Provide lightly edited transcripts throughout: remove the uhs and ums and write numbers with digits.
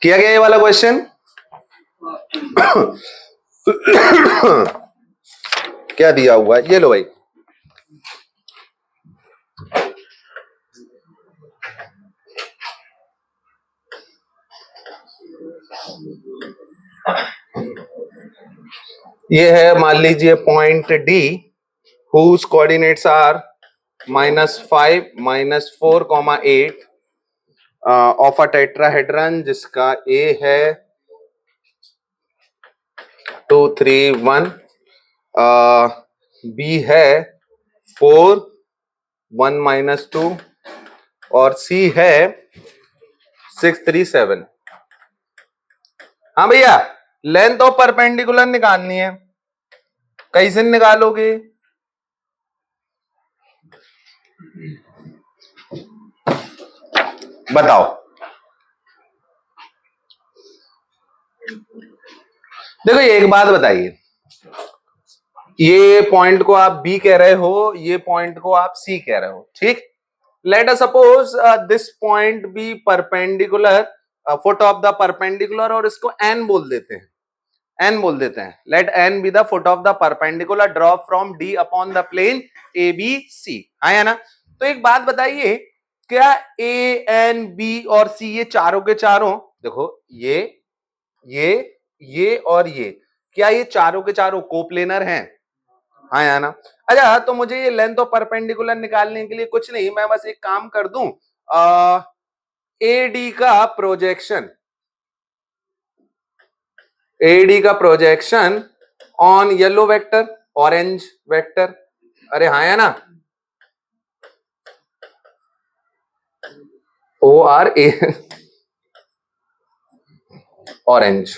किया गया ये वाला क्वेश्चन? क्या दिया हुआ है? ये लो भाई, ये है मान लीजिए point D whose coordinates are -5, -4, 8 of a tetrahedron जिसका ए है 2, 3, 1, बी है 4, 1, -2 और सी है 6, 3, 7। हाँ भैया, लेंथ ऑफ परपेंडिकुलर निकालनी है, कैसे निकालोगे? बताओ। देखो ये एक बात बताइए, ये पॉइंट को आप बी कह रहे हो, ये पॉइंट को आप सी कह रहे हो, ठीक? Let us suppose this point B perpendicular, foot of the perpendicular, और इसको एन बोल देते हैं, एन बोल देते हैं। Let N be the foot of the perpendicular draw from D upon the plane A B C. है ना? तो एक बात बताइए, क्या ए एन बी और सी ये चारों के चारों, देखो ये और ये, क्या ये चारों के चारों कोप्लेनर हैं? हाँ या ना? अच्छा, तो मुझे ये लेंथ ऑफ परपेंडिकुलर निकालने के लिए कुछ नहीं, मैं बस एक काम कर दूं, एडी का प्रोजेक्शन, एडी का projection on yellow vector, orange vector, अरे हाँ या ना? ओ आर ए, ऑरेंज,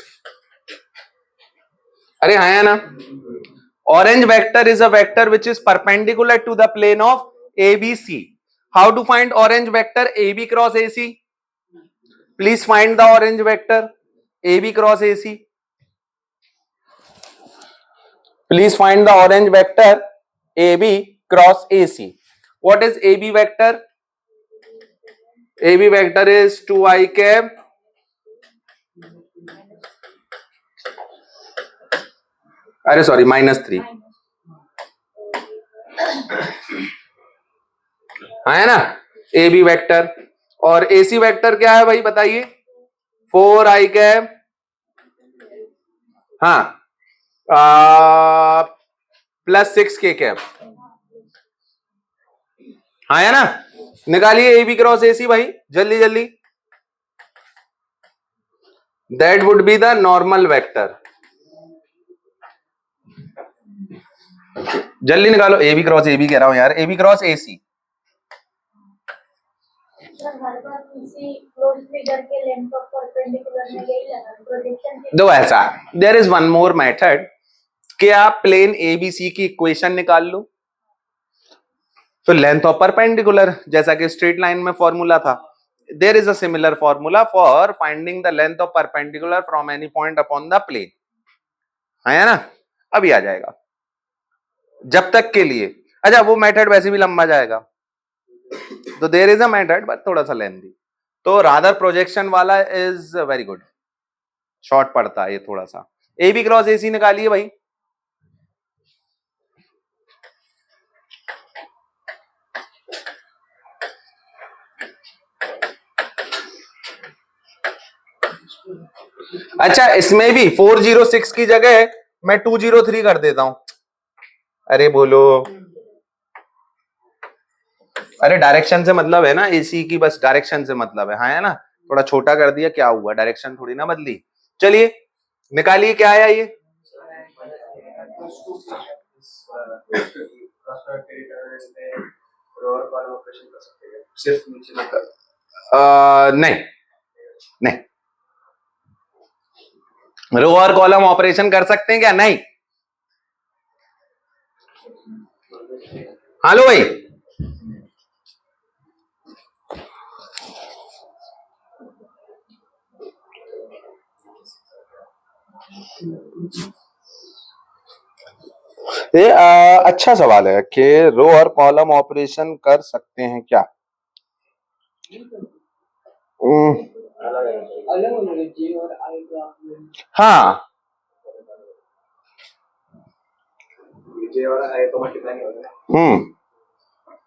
अरे हाँ या ना? Orange vector is a vector which is perpendicular to the plane of ABC. How to find orange vector AB cross AC? Please find the orange vector AB cross AC. Please find the orange vector AB cross AC. What is AB vector? AB vector is 2i cap अरे sorry -3, है ना? ए B vector. और AC vector क्या है भाई बताइए? 4i cap, हाँ, +6k cap, हाँ है ना? निकालिए ए बी क्रॉस एसी भाई, जल्दी जल्दी। That would be the normal vector, जल्दी निकालो। A B cross A B कह रहा हूं यार, ए बी क्रॉस ए सी। दो ऐसा, there is one more method कि आप प्लेन ए बी सी की इक्वेशन निकाल लो, फिर लेंथ ऑफ परपेंडिकुलर, जैसा कि स्ट्रेट लाइन में फॉर्मूला था, there is a similar formula for finding the length of perpendicular from any point upon the plane, है ना? अभी आ जाएगा जब तक के लिए। अच्छा, वो मेथड वैसे भी लंबा जाएगा, तो there is a method but थोड़ा सा लेंथी, तो रादर प्रोजेक्शन वाला इज वेरी गुड, शॉर्ट पड़ता है ये थोड़ा सा। ए बी क्रॉस ए सी निकालिए भाई। अच्छा, इसमें भी 406 की जगह मैं 203 कर देता हूं। अरे बोलो, अरे डायरेक्शन से मतलब है ना, एसी की बस डायरेक्शन से मतलब है, हाँ है ना? थोड़ा छोटा कर दिया, क्या हुआ, डायरेक्शन थोड़ी ना बदली। चलिए निकालिए, क्या आया ये? नहीं नहीं, रो और कॉलम ऑपरेशन कर सकते हैं क्या? नहीं। हेलो भाई, ये अच्छा सवाल है कि रो और कॉलम ऑपरेशन कर सकते हैं क्या? अलग हो जाएगा जे और आई ग्राफ में। हाँ जे और आई तो मल्टीप्लाई नहीं होगा।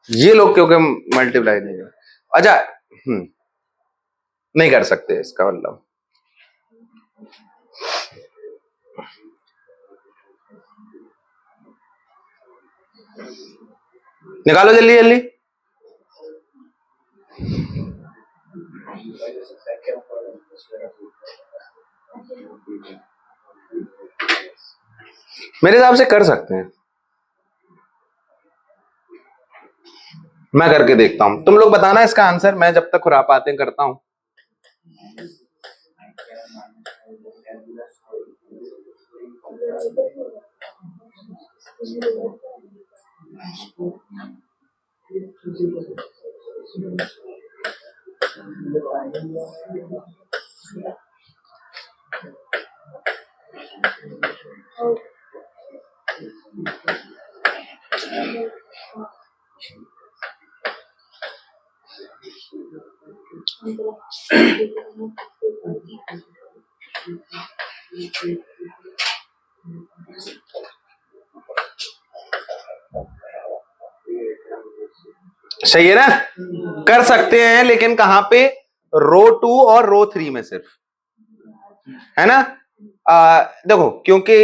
ये लोग क्योंकि मल्टीप्लाई नहीं है। अच्छा नहीं कर सकते इसका मतलब। निकालो जल्दी जल्दी। मेरे हिसाब से कर सकते हैं, मैं करके देखता हूं, तुम लोग बताना इसका आंसर, मैं जब तक खुरापाते करता हूं। सही है ना, कर सकते हैं, लेकिन कहां पे, रो 2 और रो 3 में सिर्फ, है ना। देखो क्योंकि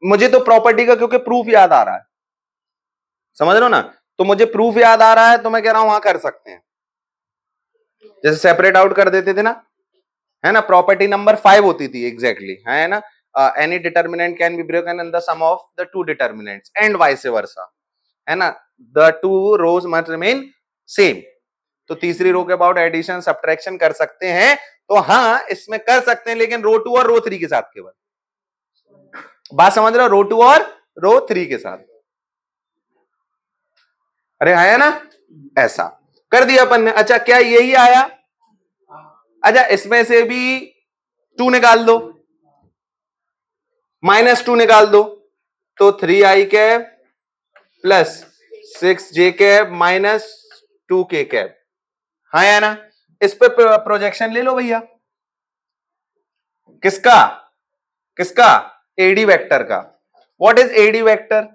मुझे तो प्रॉपर्टी का क्योंकि प्रूफ याद आ रहा है, समझ लो ना, तो मुझे प्रूफ याद आ रहा है, तो मैं कह रहा हूं वहां कर सकते हैं। जैसे सेपरेट आउट कर देते थे ना, है ना, प्रॉपर्टी नंबर 5 होती थी एग्जैक्टली, है ना, any determinant can be broken in the sum of the two determinants and vice versa, है ना, the two rows must remain same. तो तीसरी रो के अबाउट एडिशन सब्ट्रैक्शन कर सकते हैं, तो हाँ इसमें कर सकते हैं, लेकिन रो 2 और रो 3 के साथ केवल। बात समझ रहे हो, रो 2 और रो 3 के साथ। अरे आया ना, ऐसा कर दिया अपन ने। अच्छा क्या यही आया, अच्छा इसमें से भी 2 निकाल दो, -2 निकाल दो, तो 3i cap plus 6j cap -2k cap, हाँ या ना। इस पे प्रोजेक्शन ले लो भैया, किसका किसका, एडी वेक्टर का। What is AD vector,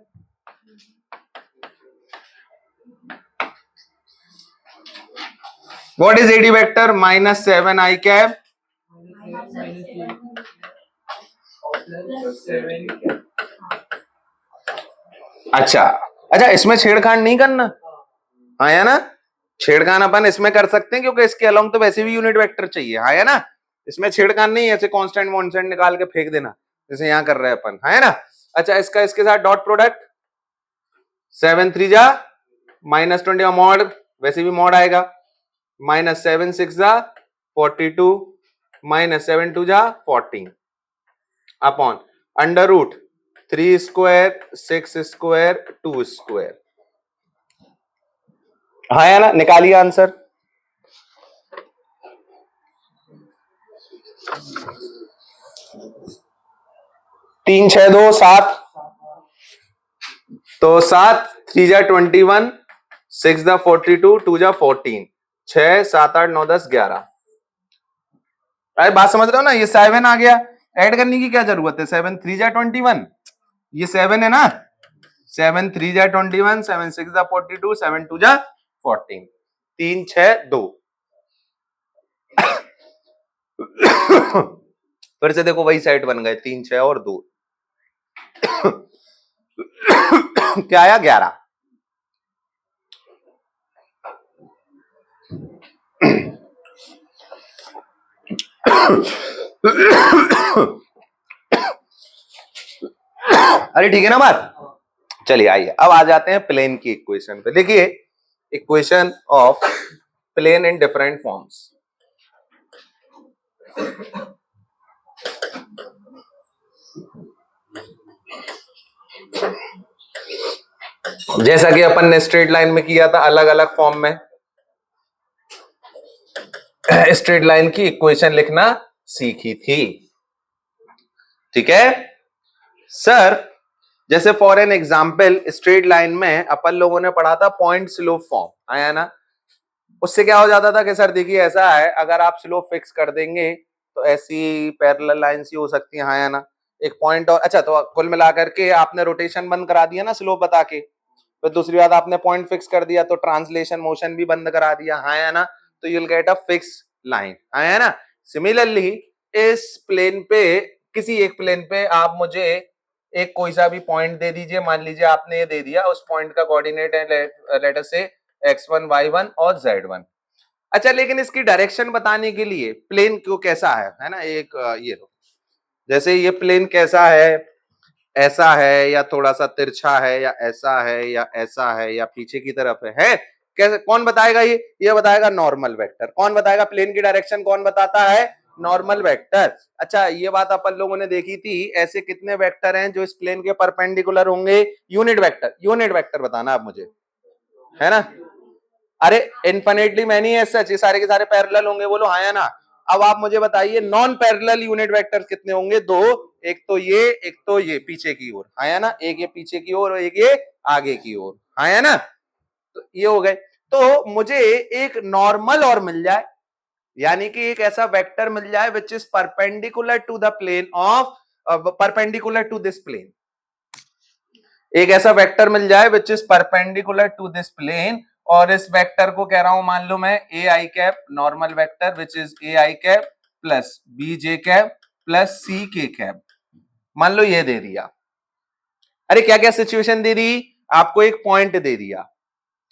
what is AD vector, -7i cap अच्छा अच्छा, इसमें छेड़खानी नहीं करना, आया ना, छेड़खान अपन इसमें कर सकते हैं क्योंकि इसके अलोंग तो वैसे भी यूनिट वेक्टर चाहिए, आया ना, इसमें छेड़खान नहीं, ऐसे कांस्टेंट वांस्टेंट निकाल के फेंक देना जैसे यहां कर रहे हैं अपन, है ना। अच्छा इसका इसके साथ डॉट प्रोडक्ट, 7 3 जा -20 मॉड, वैसे भी मॉड आएगा, -7 6 जा 42 -7 2 जा 14 upon under root 3 square 6 square 2 square, हाँ या ना, निकालिए आंसर। तीन 6 2 7, तो 7 3 जा 21 6 जा 42 2 जा 14 6 7 8 9 10 11। अरे बात समझ रहे हो ना, ये 7 आ गया, ऐड करने की क्या जरूरत है, 7 3 जा 21, ये 7 है ना, 7 3 जा 21 7 6 जा 42 7 2 जा 14 3 6 2। फिर से देखो वही सेट बन गए, 3 6 और 2 क्या आया 11। अरे ठीक है ना बात, चलिए आइए अब आ जाते हैं प्लेन की इक्वेशन पे। देखिए equation of plane in different forms, जैसा कि अपन ने स्ट्रेट लाइन में किया था अलग अलग फॉर्म में, स्ट्रेट लाइन की इक्वेशन लिखना सीखी थी, ठीक है सर। जैसे for an example straight line में अपन लोगों ने पढ़ा था पॉइंट स्लोप फॉर्म, आया ना, उससे क्या हो जाता था कि सर देखिए ऐसा है, अगर आप स्लोप फिक्स कर देंगे तो ऐसी पैरेलल लाइंस ही हो सकती हैं, हाँ या ना, एक पॉइंट और। अच्छा, तो कुल मिलाकर के आपने रोटेशन बंद करा दिया ना स्लोप बता के, फिर दूसरी बात आपने पॉइंट फिक्स कर दिया तो ट्रांसलेशन मोशन भी बंद करा दिया, हाँ या ना, तो you will get a fix line, हाँ या ना। सिमिलरली इस प्लेन पे, किसी एक प्लेन पे आप मुझे एक कोई सा भी पॉइंट दे दीजिए, मान लीजिए आपने ये दे दिया, उस पॉइंट का कोऑर्डिनेट है लेट अस से x1 y1 और z1। अच्छा, लेकिन इसकी डायरेक्शन बताने के लिए प्लेन क्यों कैसा है ना, एक ये लो, जैसे ये प्लेन कैसा है, ऐसा है या थोड़ा सा तिरछा है या ऐसा है या ऐसा है या पीछे की तरफ है कैसे, कौन बताएगा? ये बताएगा नॉर्मल वेक्टर। कौन बताएगा प्लेन की डायरेक्शन? कौन बताता है? Normal vector. अच्छा, ये बात अपन लोगों ने देखी थी, ऐसे कितने वेक्टर हैं जो इस प्लेन के परपेंडिकुलर होंगे? यूनिट वेक्टर, यूनिट वेक्टर बताना आप मुझे, है ना। अरे इन्फिनिटली मैनी है सच, ये सारे के सारे पैरेलल होंगे, बोलो हाँ या ना। अब आप मुझे बताइए नॉन पैरेलल यूनिट वेक्टर कितने होंगे? दो, एक तो ये पीछे की ओर, हाँ या ना, एक ये पीछे की ओर और एक ये आगे की ओर, हाँ या ना। तो ये हो गए। तो मुझे एक नॉर्मल और मिल जाए, यानी कि एक ऐसा वेक्टर मिल जाए which is perpendicular to the plane of, perpendicular to this plane, एक ऐसा वेक्टर मिल जाए which is perpendicular to this plane, और इस वेक्टर को कह रहा हूं मान लो मैं A I cap normal vector which is A I cap plus B J cap plus सी के कैप, मान लो ये दे दिया। अरे क्या क्या सिचुएशन दे दी? आपको एक पॉइंट दे दिया,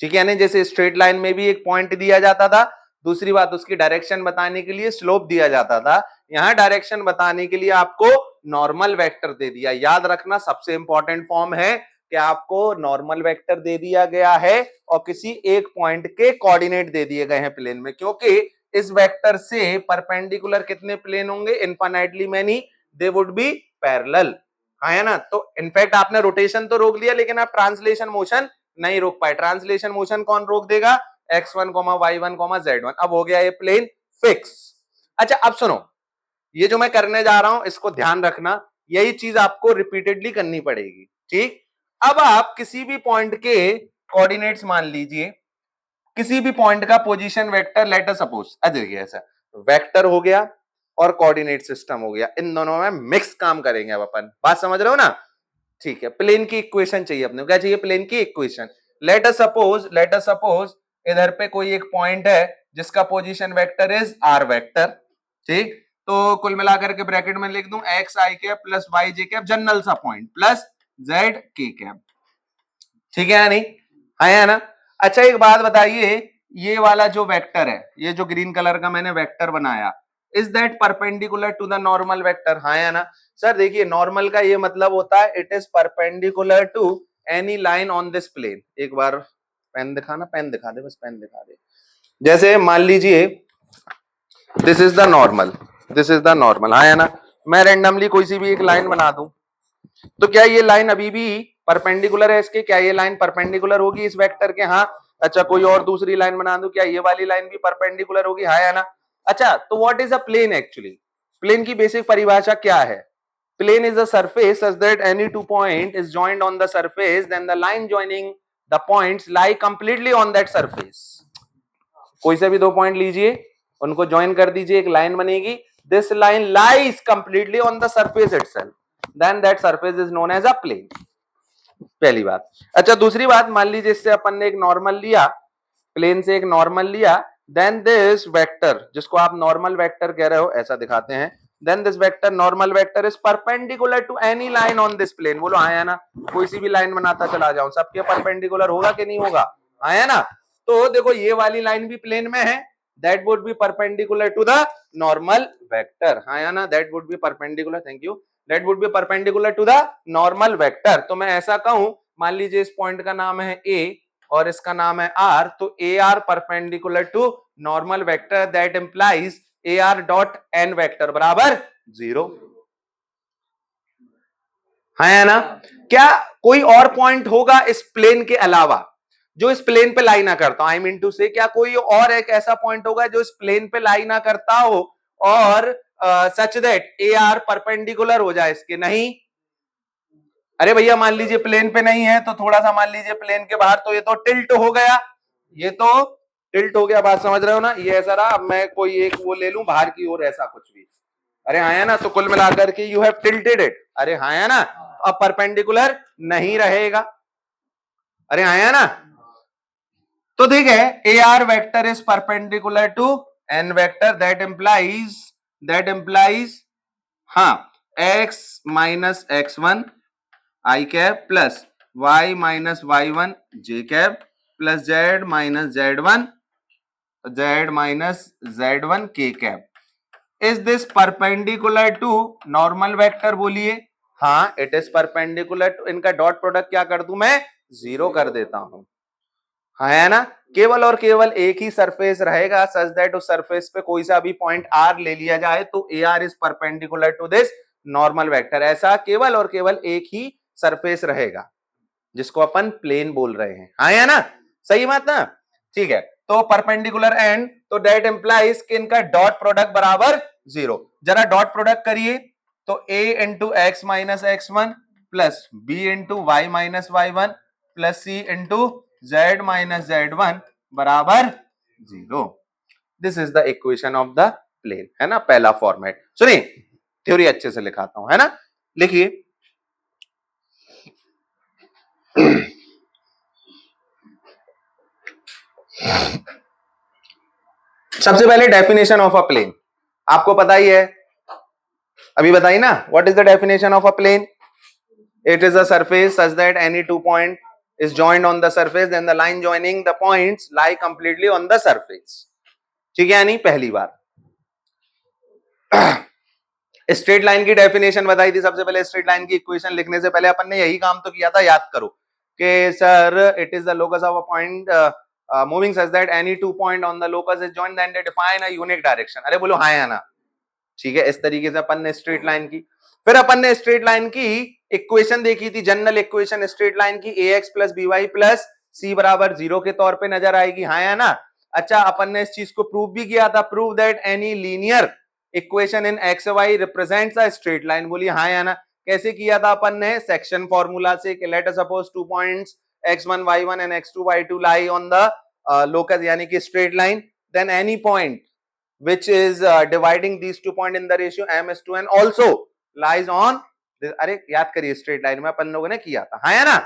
ठीक है ना, जैसे स्ट्रेट लाइन में भी एक पॉइंट दिया जाता था, दूसरी बात उसकी डायरेक्शन बताने के लिए स्लोप दिया जाता था, यहां डायरेक्शन बताने के लिए आपको नॉर्मल वेक्टर दे दिया। याद रखना सबसे इंपॉर्टेंट फॉर्म है कि आपको नॉर्मल वेक्टर दे दिया गया है और किसी एक पॉइंट के कोऑर्डिनेट दे दिए गए हैं प्लेन में, क्योंकि इस वेक्टर से परपेंडिकुलर कितने प्लेन होंगे? Infinitely many, they would be parallel, है ना। तो इनफैक्ट आपने रोटेशन तो रोक लिया, लेकिन आप ट्रांसलेशन मोशन नहीं रोक पाए। ट्रांसलेशन मोशन कौन रोक देगा? x1, y1, z1। अब हो गया ये प्लेन फिक्स। अच्छा, अब सुनो, ये जो मैं करने जा रहा हूं इसको ध्यान रखना, यही चीज आपको रिपीटेडली करनी पड़ेगी, ठीक। अब आप किसी भी पॉइंट के कोऑर्डिनेट्स मान लीजिए, किसी भी पॉइंट का position vector, late us suppose, देखिए ऐसा वेक्टर हो गया और कोऑर्डिनेट सिस्टम हो गया, इन दोनों में मिक्स काम करेंगे अब अपन, बात समझ रहे हो ना? ठीक है, प्लेन की इक्वेशन चाहिए अपने को, क्या चाहिए? प्लेन की इक्वेशन। लेट अस सपोज इधर पे कोई एक पॉइंट है जिसका position vector is R vector, ठीक। तो कुल मिलाकर के ब्रैकेट में लिख दूं X I cap plus Y J cap, general सा point, plus Z K cap, ठीक है या नहीं? है ना। अच्छा, एक बात बताइए, ये वाला जो वेक्टर है, ये जो ग्रीन कलर का मैंने वेक्टर बनाया, is that perpendicular to the normal vector? हाँ या ना। सर देखिए, नॉर्मल का ये मतलब होता है it is perpendicular to any line on this plane. एक बार पेन दिखाना, पेन दिखा दे, बस पेन दिखा दे। जैसे मान लीजिए this is the normal, this is the normal, हाँ या ना। मैं रेंडमली कोई सी भी एक लाइन बना दूं, तो क्या ये लाइन अभी भी परपेंडिकुलर है इसके? क्या ये लाइन परपेंडिकुलर होगी इस वेक्टर के? हाँ। अच्छा, कोई और दूसरी लाइन बना दूं, क्या ये वाली लाइन भी परपेंडिकुलर होगी? हाँ या ना। अच्छा, तो what is a plane actually? Plane की बेसिक परिभाषा क्या है? Plane is a surface such that any two point is joined on the surface, then the line joining the points lie completely on that surface. कोई से भी दो point लीजिए, उनको ज्वाइन कर दीजिए, एक लाइन बनेगी, this line lies completely on the surface itself, then that surface is known as a plane. पहली बात। अच्छा, दूसरी बात, मान लीजिए इससे अपन ने एक नॉर्मल लिया, प्लेन से एक नॉर्मल लिया, देन दिस वेक्टर, जिसको आप नॉर्मल वेक्टर कह रहे हो, ऐसा दिखाते हैं, then this vector normal vector is perpendicular to any line on this plane. बोलो हाँ या ना। कोई सी भी लाइन बनाता चला जाऊं, सबके परपेंडिकुलर होगा कि नहीं होगा? हाँ या ना। तो देखो, ये वाली लाइन भी प्लेन में है, that would be perpendicular to the normal vector, हाँ या ना, that would be perpendicular, thank you, that would be perpendicular to the normal vector. तो मैं ऐसा कहूं, मान लीजिए इस पॉइंट का नाम है ए और इसका नाम है आर, तो A R perpendicular to normal vector, that implies A R dot N vector बराबर 0, है ना। क्या कोई और पॉइंट होगा इस प्लेन के अलावा जो इस प्लेन पे लाई ना करता? आई मीन टू से, क्या कोई और एक ऐसा पॉइंट होगा जो इस प्लेन पे लाई ना करता हो और such that A R perpendicular हो जाए इसके? नहीं। अरे भैया, मान लीजिए प्लेन पे नहीं है तो थोड़ा सा मान लीजिए प्लेन के बाहर, तो ये तो टिल्ट हो गया, ये तो टिल्ट हो गया, बात समझ रहे हो ना? ये ऐसा रहा, अब मैं कोई एक वो ले लूं बाहर की ओर, ऐसा कुछ भी, अरे हाँ है ना, तो कुल मिलाकर के यू हैव टिल्टेड इट, अरे हाँ है ना, अब परपेंडिकुलर नहीं रहेगा, अरे हाँ है ना। तो ठीक है, A R vector is perpendicular to N vector, that implies हाँ x minus x1 I cap plus y minus y1 J cap plus z minus z1 K cap. Is this perpendicular to normal vector? बोलिए हाँ, it is perpendicular to. इनका dot product क्या कर दूं मैं? 0 कर देता हूं, हाँ है ना। केवल और केवल एक ही सरफेस रहेगा, सच दैट उस सरफेस पे कोई सा भी पॉइंट आर ले लिया जाए तो A R is perpendicular to this normal vector. ऐसा केवल और केवल एक ही सरफेस रहेगा जिसको अपन प्लेन बोल रहे हैं, हाँ है ना, सही बात ना। ठीक है, तो परपेंडिकुलर एंड, तो दैट इंप्लाइज कि इनका डॉट प्रोडक्ट बराबर 0। जरा डॉट प्रोडक्ट करिए, तो a into X minus x1 plus b into Y minus y1 plus c into z minus z1 बराबर 0। This is the equation of the plane, है ना, पहला फॉर्मेट। सुनिए थ्योरी अच्छे से लिखाता हूं, है ना, लिखिए। सबसे पहले डेफिनेशन ऑफ अ प्लेन आपको पता ही है, अभी बताइए ना, what is the definition of a plane? It is a surface such that any two point is joined on the surface, then the line joining the points lie completely on the surface। ठीक है, यानी पहली बार straight line की definition बताई थी सबसे पहले। Straight line की इक्वेशन लिखने से पहले अपन ने यही काम तो किया था, याद करो कि sir it is the locus of a point moving such that any two point on the locus is joined then they define a unique direction. अरे बोलो हाँ या ना? ठीक है, इस तरीके से अपन ने स्ट्रेट लाइन की। फिर अपन ने स्ट्रेट लाइन की इक्वेशन देखी थी, जनरल इक्वेशन स्ट्रेट लाइन की, A x plus B Y plus C बराबर 0 के तौर पे नजर आएगी, हाँ या ना। अच्छा, अपन ने इस चीज को प्रूव भी किया था, prove that any linear equation in X Y represents a straight line. बोलिए हाँ या ना। कैसे किया था अपन ने? सेक्शन फॉर्मूला से, let us suppose 2 points x1 y1 and x2 y2 lie on the locus यानी कि straight line, then any point which is dividing these 2 point in the ratio m is to n also lies on this। अरे याद करिए, straight line में अपन लोगों ने किया था, हाँ है ना।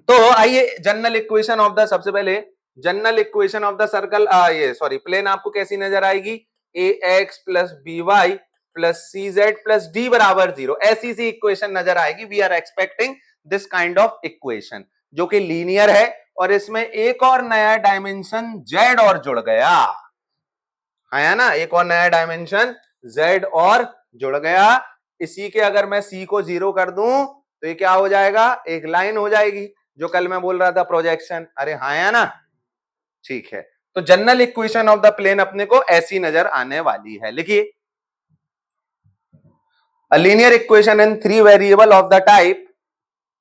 तो आइए जनरल इक्वेशन ऑफ द, सबसे पहले general equation of the circle, ये सॉरी प्लेन आपको कैसी नजर आएगी? A x plus B Y plus C Z plus D बराबर 0, ऐसी सी इक्वेशन नजर आएगी। We are expecting this kind of equation जो कि लीनियर है और इसमें एक और नया डायमेंशन जेड और जुड़ गया, है ना, एक और नया डायमेंशन z और जुड़ गया। इसी के अगर मैं c को 0 कर दूं तो ये क्या हो जाएगा? एक लाइन हो जाएगी, जो कल मैं बोल रहा था प्रोजेक्शन। अरे हाँ या ना, ठीक है। तो general equation of the plane अपने को ऐसी नजर आने वाली है, लिखिए। A linear equation in 3 variable of the type,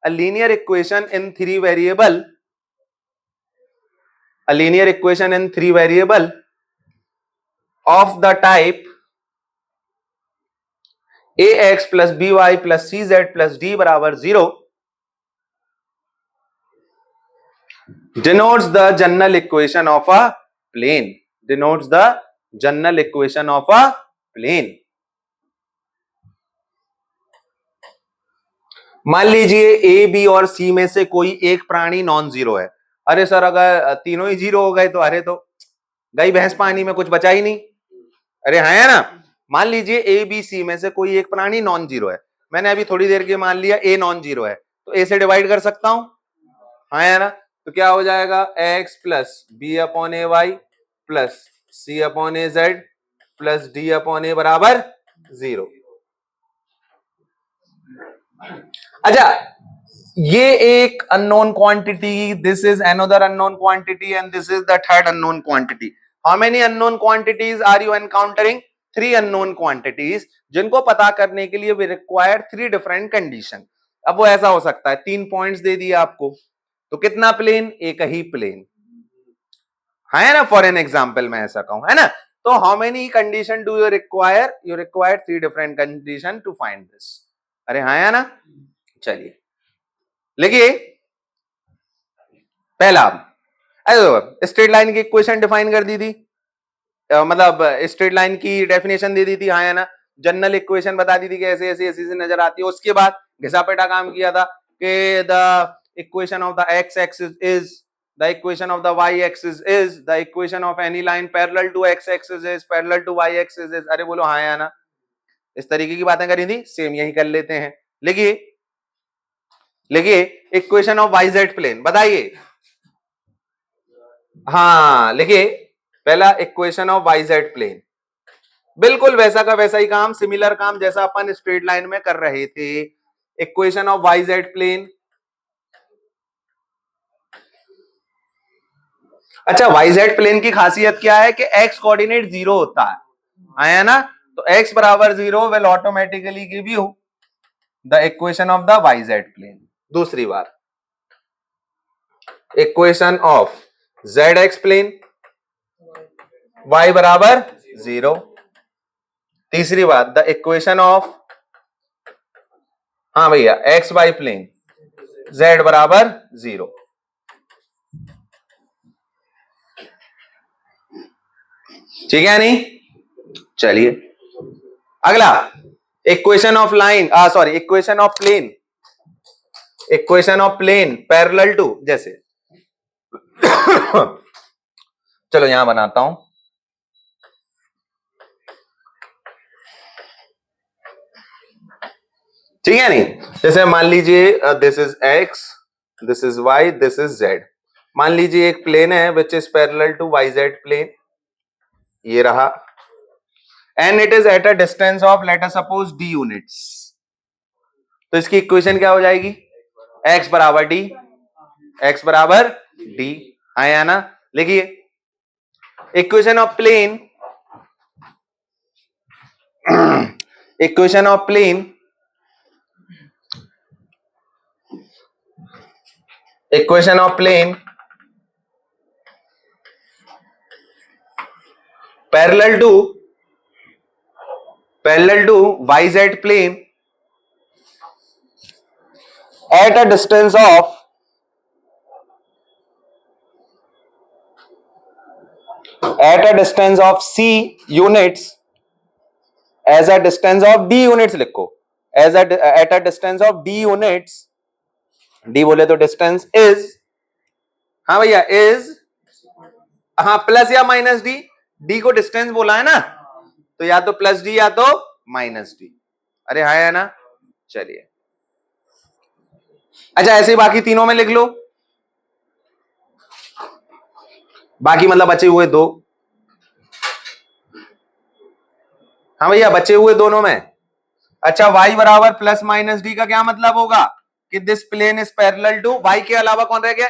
a linear equation in 3 variable, a linear equation in 3 variable of the type ax plus by plus cz plus d बराबर 0 denotes the general equation of a plane, denotes the general equation of a plane। मान लीजिए A B और सी में से कोई एक प्राणी non zero है। अरे सर अगर तीनों ही जीरो हो गए तो अरे तो गई भैंस पानी में, कुछ बचा ही नहीं। अरे हाँ है ना। मान लीजिए ए बी सी में से कोई एक प्राणी नॉन जीरो है, मैंने अभी थोड़ी देर के मान लिया ए नॉन जीरो है, तो ए से डिवाइड कर सकता हूं, हाँ है ना। तो क्या हो जाएगा? X plus B upon A Y plus C upon A Z plus D upon A बराबर 0। अच्छा, ये एक unknown quantity, this is another unknown quantity and this is the third unknown quantity. How many unknown quantities are you encountering? 3 unknown quantities, जिनको पता करने के लिए we require 3 different condition. अब वो ऐसा हो सकता है, 3 पॉइंट्स दे दिए आपको, तो कितना प्लेन? एक ही प्लेन, है ना। फॉर एन एग्जाम्पल मैं ऐसा कहूं, है ना। तो how many condition do you require? You require 3 different condition to find this. अरे हाँ है ना। चलिए लिखिए। पहला, अरे स्ट्रेट लाइन की इक्वेशन डिफाइन कर दी थी, मतलब स्ट्रेट लाइन की डेफिनेशन दे दी थी, हाँ या ना, जनरल इक्वेशन बता दी थी कि ऐसे ऐसे ऐसे नजर आती है। उसके बाद घिसा पेटा काम किया था कि the equation of the X axis is, the equation of the Y axis is, the equation of any line parallel to X axis is, parallel to Y axis is. अरे बोलो हाँ या ना, इस तरीके की बातें करी थी। सेम यही कर लेते हैं। लिखिए लिखिए equation of Y Z plane, बताइए। हाँ लिखिए पहला equation of Y Z plane, बिल्कुल वैसा का वैसा ही काम, सिमिलर काम जैसा अपन स्ट्रेट लाइन में कर रहे थे। Equation of Y Z plane. अच्छा वाई जेड प्लेन की खासियत क्या है कि एक्स कोऑर्डिनेट 0 होता है, आया ना, तो x बराबर 0 will automatically give you the equation of the Y Z plane. दूसरी बार equation of Z X plane, y बराबर 0। तीसरी बात द इक्वेशन ऑफ, हाँ भैया, एक्स वाई प्लेन, z बराबर 0। ठीक है नहीं? चलिए अगला equation of line, sorry equation of plane, equation of plane parallel to, जैसे चलो यहां बनाता हूं। ठीक है नहीं, जैसे मान लीजिए this is x, this is y, this is z। मान लीजिए एक प्लेन है which is parallel to Y Z plane, ये रहा, and it is at a distance of let us suppose d units. तो इसकी इक्वेशन क्या हो जाएगी? x बराबर d, x बराबर d, आया ना। लिखिए equation of plane, equation of plane, equation of plane parallel to Y Z plane at a distance of, at a distance of c units as a distance of d units, लिखो as a at a distance of d units, d बोले तो distance is, हाँ भैया is, हाँ plus या minus D, D को distance बोला है ना, तो या तो प्लस डी या तो माइनस डी। अरे हाँ है ना। चलिए अच्छा ऐसे ही बाकी तीनों में लिख लो, बाकी मतलब बचे हुए दो, हाँ भैया बचे हुए दोनों में। अच्छा y बराबर प्लस माइनस डी का क्या मतलब होगा कि this plane is parallel to, y के अलावा कौन रह गया?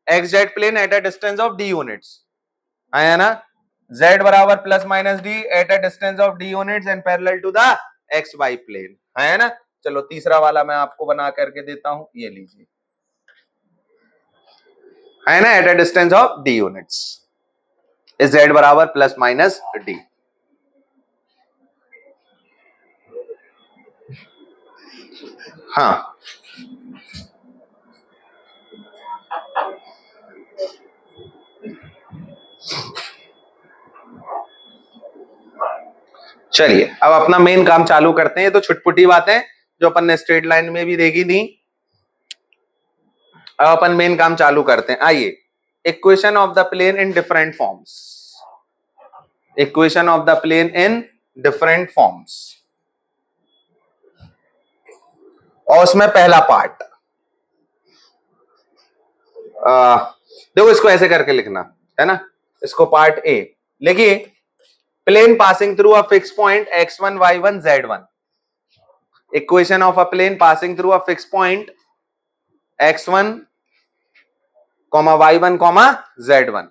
X Z plane at a distance of d units, आया ना। z बराबर plus minus D at a distance of d units and parallel to the X Y plane, है ना। चलो तीसरा वाला मैं आपको बना करके देता हूं, ये लीजिए, है ना, eight a distance of d units is z बराबर प्लस माइनस डी। हाँ चलिए अब अपना मेन काम चालू करते हैं। ये तो छुटपुटी बातें जो अपन ने स्ट्रेट लाइन में भी देखी थी, अब अपन मेन काम चालू करते हैं। आइए equation of the plane in different forms, equation of the plane in different forms, और उसमें पहला पार्ट, देखो इसको ऐसे करके लिखना है ना, इसको पार्ट ए लिखिए, plane passing through a fix point x1 y1 z1, equation of a plane passing through a fix point x1 y1 z1।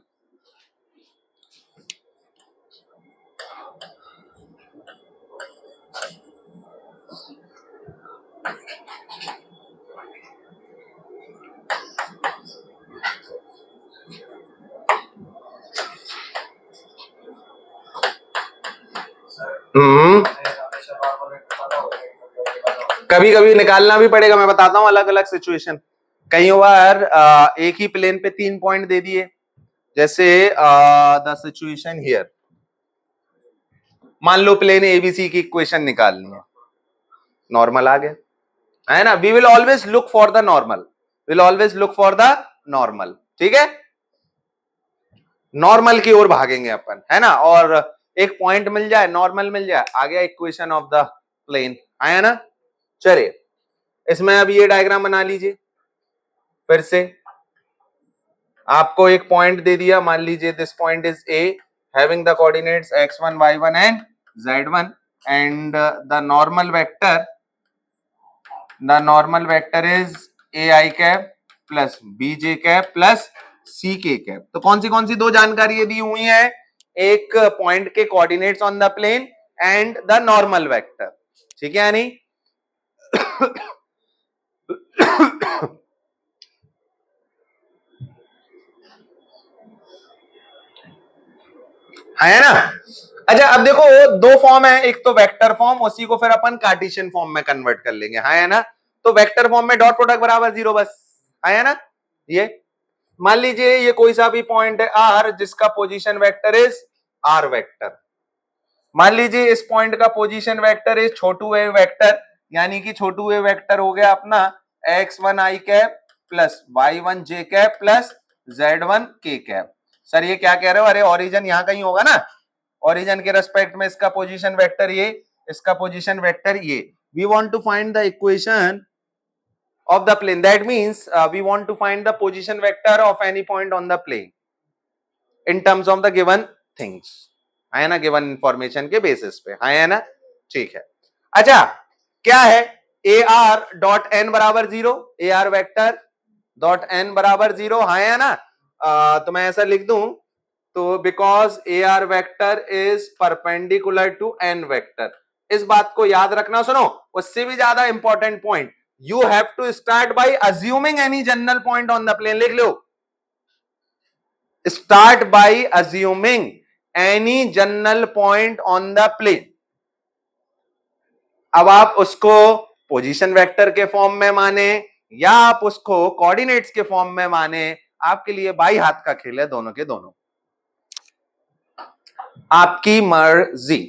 कभी कभी निकालना भी पड़ेगा, मैं बताता हूं अलग अलग सिचुएशन। कई बार एक ही प्लेन पे 3 पॉइंट दे दिए, जैसे द सिचुएशन हियर, मान लो प्लेन एबीसी की इक्वेशन निकालनी है, नॉर्मल आ गया, है ना। We will always look for the normal, will always look for the normal, ठीक है, नॉर्मल की ओर भागेंगे अपन, है ना। और एक पॉइंट मिल जाए, नॉर्मल मिल जाए, आ गया इक्वेशन ऑफ द प्लेन, आया ना। चलिए इसमें अब ये डायग्राम बना लीजिए फिर से। आपको एक पॉइंट दे दिया, मान लीजिए this point is a, having the coordinates x1 y1 and z1, and the normal vector is ai cap plus bj cap plus ck cap. तो कौन सी दो जानकारी दी हुई है, एक पॉइंट के coordinates on the plane and the normal vector, ठीक है यानी है ना। अच्छा अब देखो दो फॉर्म है, एक तो वेक्टर फॉर्म, उसी को फिर अपन कार्टेशियन फॉर्म में कन्वर्ट कर लेंगे, है ना। तो वेक्टर फॉर्म में डॉट प्रोडक्ट बराबर 0 बस, है ना। ये मान लीजिए ये कोई सा भी पॉइंट है आर जिसका position vector is R vector, मान लीजिए इस पॉइंट का पोजीशन वेक्टर इज छोटू ए वेक्टर, यानी कि छोटू ए वेक्टर हो गया अपना x1 i cap plus y1 j cap plus z1 k cap. Sir ये क्या कह रहे हो, अरे ओरिजिन यहां कहीं होगा ना, ओरिजिन के रेस्पेक्ट में इसका पोजीशन वेक्टर ये, इसका पोजीशन वेक्टर ये। We want to find the equation of the plane, that means we want to find the position vector of any point on the plane in terms of the given things, है ना, given information के basis पे, है ना, ठीक है। अच्छा क्या है, ar डॉट एन बराबर 0, ar वेक्टर डॉट एन बराबर 0, है ना। तो मैं ऐसा लिख दूं, तो because ar vector is perpendicular to n vector, इस बात को याद रखना। सुनो उससे भी ज्यादा important point, you have to start by assuming any general point on the plane, लिख लो, start by assuming any general point on the plane। अब आप उसको पोजीशन वेक्टर के फॉर्म में माने या आप उसको कोऑर्डिनेट्स के फॉर्म में माने, आपके लिए बाई हाथ का खेल है, दोनों के दोनों, आपकी मर्जी।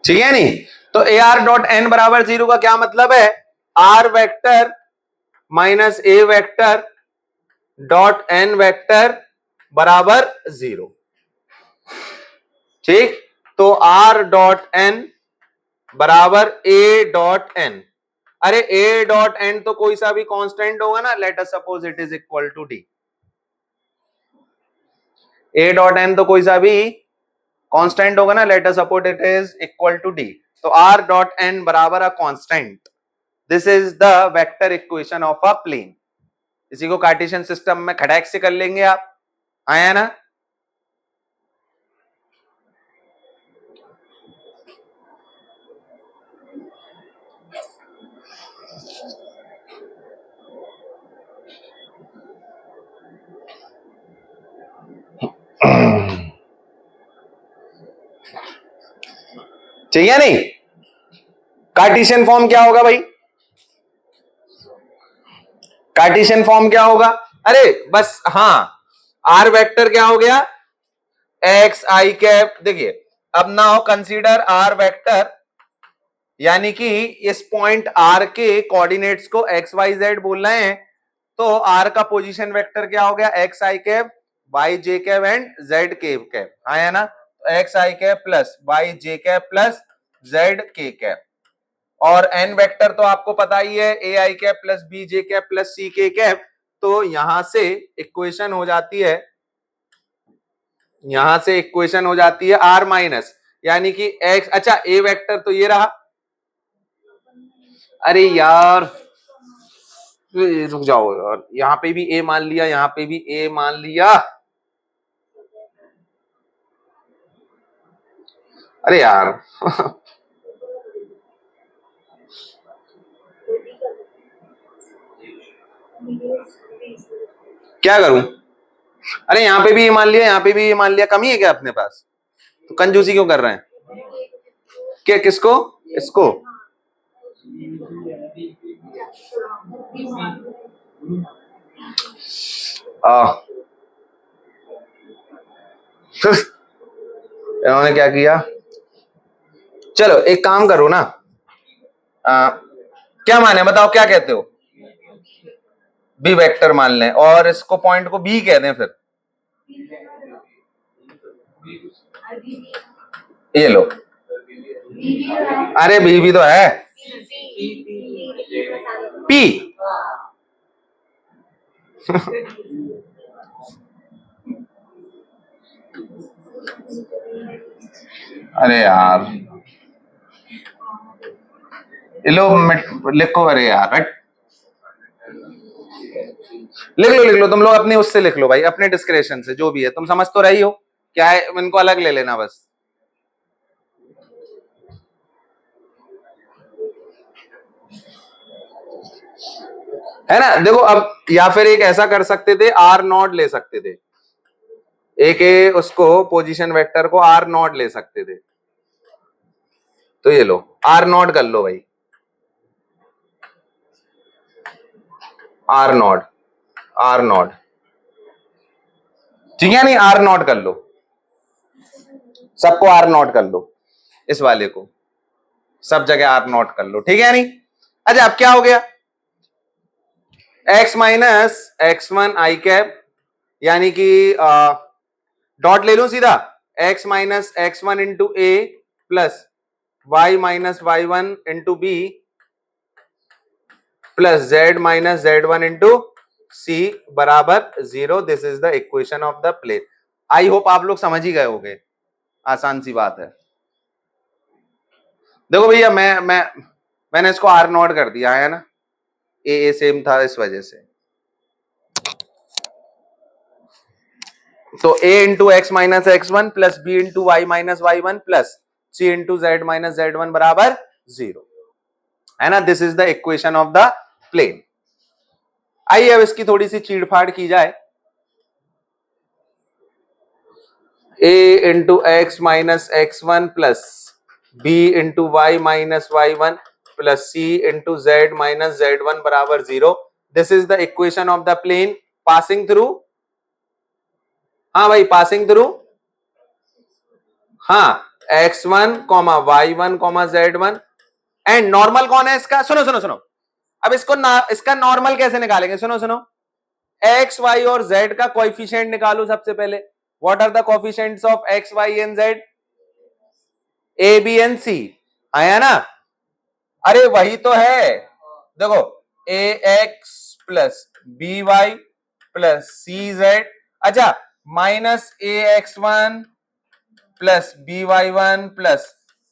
ठीक है नहीं। तो ए आर डॉट एन बराबर 0 का क्या मतलब है, R vector minus A vector dot N vector बराबर 0, ठीक। तो आर डॉट एन बराबर ए डॉट एन, अरे ए डॉट एन तो कोई सा भी कांस्टेंट होगा ना, let us suppose it is equal to D, A dot N तो कोई सा भी कांस्टेंट होगा ना, let us suppose it is equal to D. तो आर डॉट एन बराबर a constant, this is the vector equation of a plane. इसी को कार्टेशियन सिस्टम में खड़ाक से कर लेंगे आप, आया ना। ठीक है नहीं। कार्टेशियन फॉर्म क्या होगा भाई, कार्टेशियन फॉर्म क्या होगा, अरे बस हाँ, आर वेक्टर क्या हो गया, एक्स आई कैप। देखिए अब नाउ कंसीडर आर वेक्टर, यानी कि इस पॉइंट आर के कोऑर्डिनेट्स को एक्स वाई जेड बोल रहे हैं, तो आर का पोजीशन वेक्टर क्या हो गया, X I cap Y J cap and Z cap cap, आया ना। X I cap plus Y J cap plus Z K cap, और एन वेक्टर तो आपको पता ही है, A I cap plus B J cap plus सी के cap. तो यहां से इक्वेशन हो जाती है, यहां से इक्वेशन हो जाती है आर माइनस, यानी कि एक्स, अच्छा ए वेक्टर तो ये रहा, अरे यार रुक जाओ यार, यहां पे भी ए मान लिया, यहां पे भी ए मान लिया, अरे यार क्या करूं? अरे यहाँ पे भी ये मान लिया, यहाँ पे भी ये मान लिया, कमी है क्या अपने पास? तो कंजूसी क्यों कर रहे हैं? क्या किसको? इसको? आ, इन्होंने क्या किया? चलो एक काम करो ना, क्या माने बताओ, क्या कहते हो? बी वेक्टर मान लें और इसको पॉइंट को बी कह दें फिर। ये लो, अरे बी भी तो है, पी। अरे यार लो लिखो, अरे यार हट। लिख लो तुम लोग अपने उससे लिख लो भाई, अपने डिस्क्रिप्शन से, जो भी है तुम समझ तो रही हो क्या है, इनको अलग ले लेना बस। है ना? देखो अब, या फिर एक ऐसा कर सकते थे, आर नॉट ले सकते थे, एक उसको पोजीशन वेक्टर को आर नॉट ले सकते थे। तो ये लो आर नॉट कर लो भाई, आर नॉट, आर नॉट, ठीक है नहीं? आर नॉट कर लो, सबको आर नॉट कर लो, इस वाले को सब जगह आर नॉट कर लो, ठीक है नहीं? अच्छा अब क्या हो गया? X minus X one I cap, यानी कि डॉट ले लू सीधा, X minus X one into ए plus Y minus Y one into B plus Z minus Z one into सी बराबर 0। This is the equation of the plane. I hope आप लोग समझ ही गए होंगे, आसान सी बात है। देखो भैया मैंने इसको आर नॉट कर दिया है ना, ए सेम था इस वजह से। तो a into X minus X one plus B into Y minus Y one plus C into Z minus Z one बराबर 0, है ना? This is the equation of the plane. आइए अब इसकी थोड़ी सी चीड़फाड़ की जाए। a into X minus X one plus b into Y minus Y one plus C into Z minus Z one बराबर 0। This is the equation of the plane passing through, हाँ भाई पासिंग थ्रू, हाँ X one comma Y one comma Z one. And normal कौन है इसका? सुनो सुनो सुनो, अब इसका नॉर्मल कैसे निकालेंगे? सुनो सुनो, एक्स वाई और जेड का कोएफिशिएंट निकालो सबसे पहले। What are the coefficients of X Y and Z? A B and C, आया ना? अरे वही तो है, देखो A x plus B Y plus C Z, अच्छा minus A X one plus B Y one plus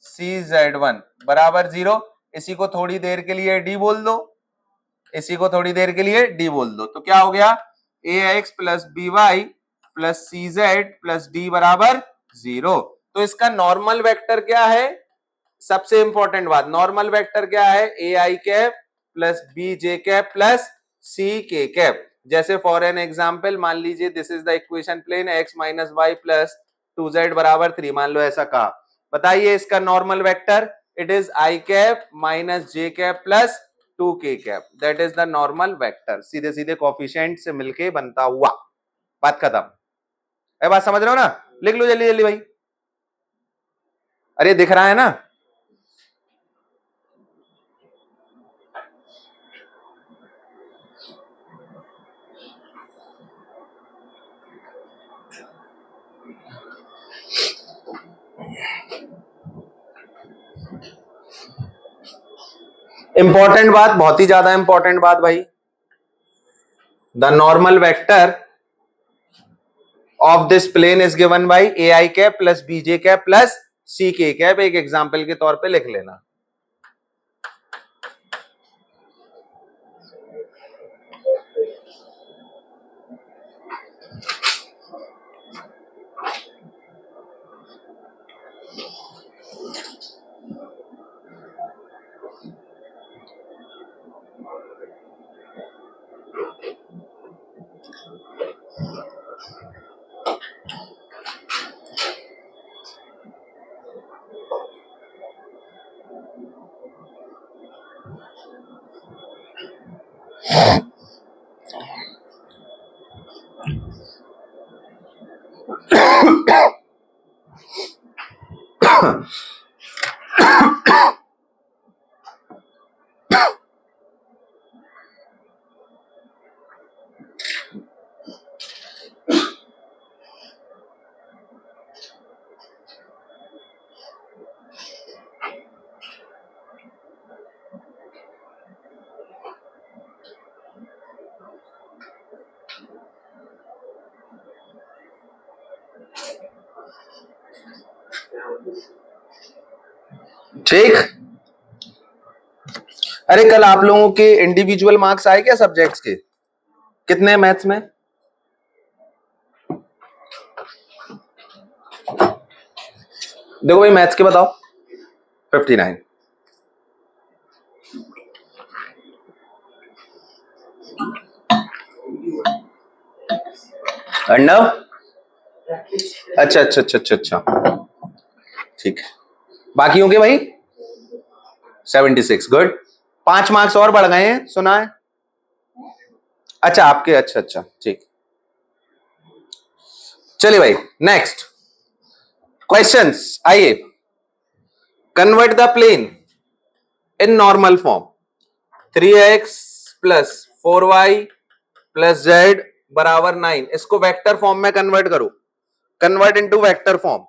C Z one बराबर 0। इसी को थोड़ी देर के लिए डी बोल दो, इसी को थोड़ी देर के लिए डी बोल दो, तो क्या हो गया? A x plus B Y plus C Z plus D बराबर 0। तो इसका नॉर्मल वेक्टर क्या है? सबसे इंपॉर्टेंट बात, नॉर्मल वेक्टर क्या है? A I cap plus B J cap plus सी के कैप। जैसे फॉर एन एग्जाम्पल मान लीजिए this is the equation plane X minus Y plus 2z बराबर 3, मान लो ऐसा कहा। बताइए इसका normal vector, it is I cap minus J cap plus 2k cap, that is the normal vector. सीधे सीधे कोफिशिएंट से मिलके बनता हुआ, बात खत्म। ये बात समझ रहे हो ना? लिख लो जल्दी जल्दी भाई, अरे दिख रहा है ना? इंपॉर्टेंट बात, बहुत ही ज्यादा इंपॉर्टेंट बात भाई, the normal vector of this plane is given by a I cap plus B J cap plus सी के कैप। एक एग्जाम्पल के तौर पे लिख लेना। ठीक। अरे कल आप लोगों के इंडिविजुअल मार्क्स आए क्या सब्जेक्ट्स के? कितने मैथ्स में? देखो भाई मैथ्स के बताओ। 59। अर्णव, अच्छा अच्छा अच्छा अच्छा अच्छा, ठीक है। बाकी होंगे भाई 76। गुड। 5 मार्क्स और बढ़ गए हैं, सुना है? अच्छा आपके, अच्छा अच्छा ठीक। चलिए भाई नेक्स्ट क्वेश्चंस आइए। Convert the plane in normal form 3x plus 4y plus z बराबर 9। इसको वेक्टर फॉर्म में कन्वर्ट करो। Convert into vector form.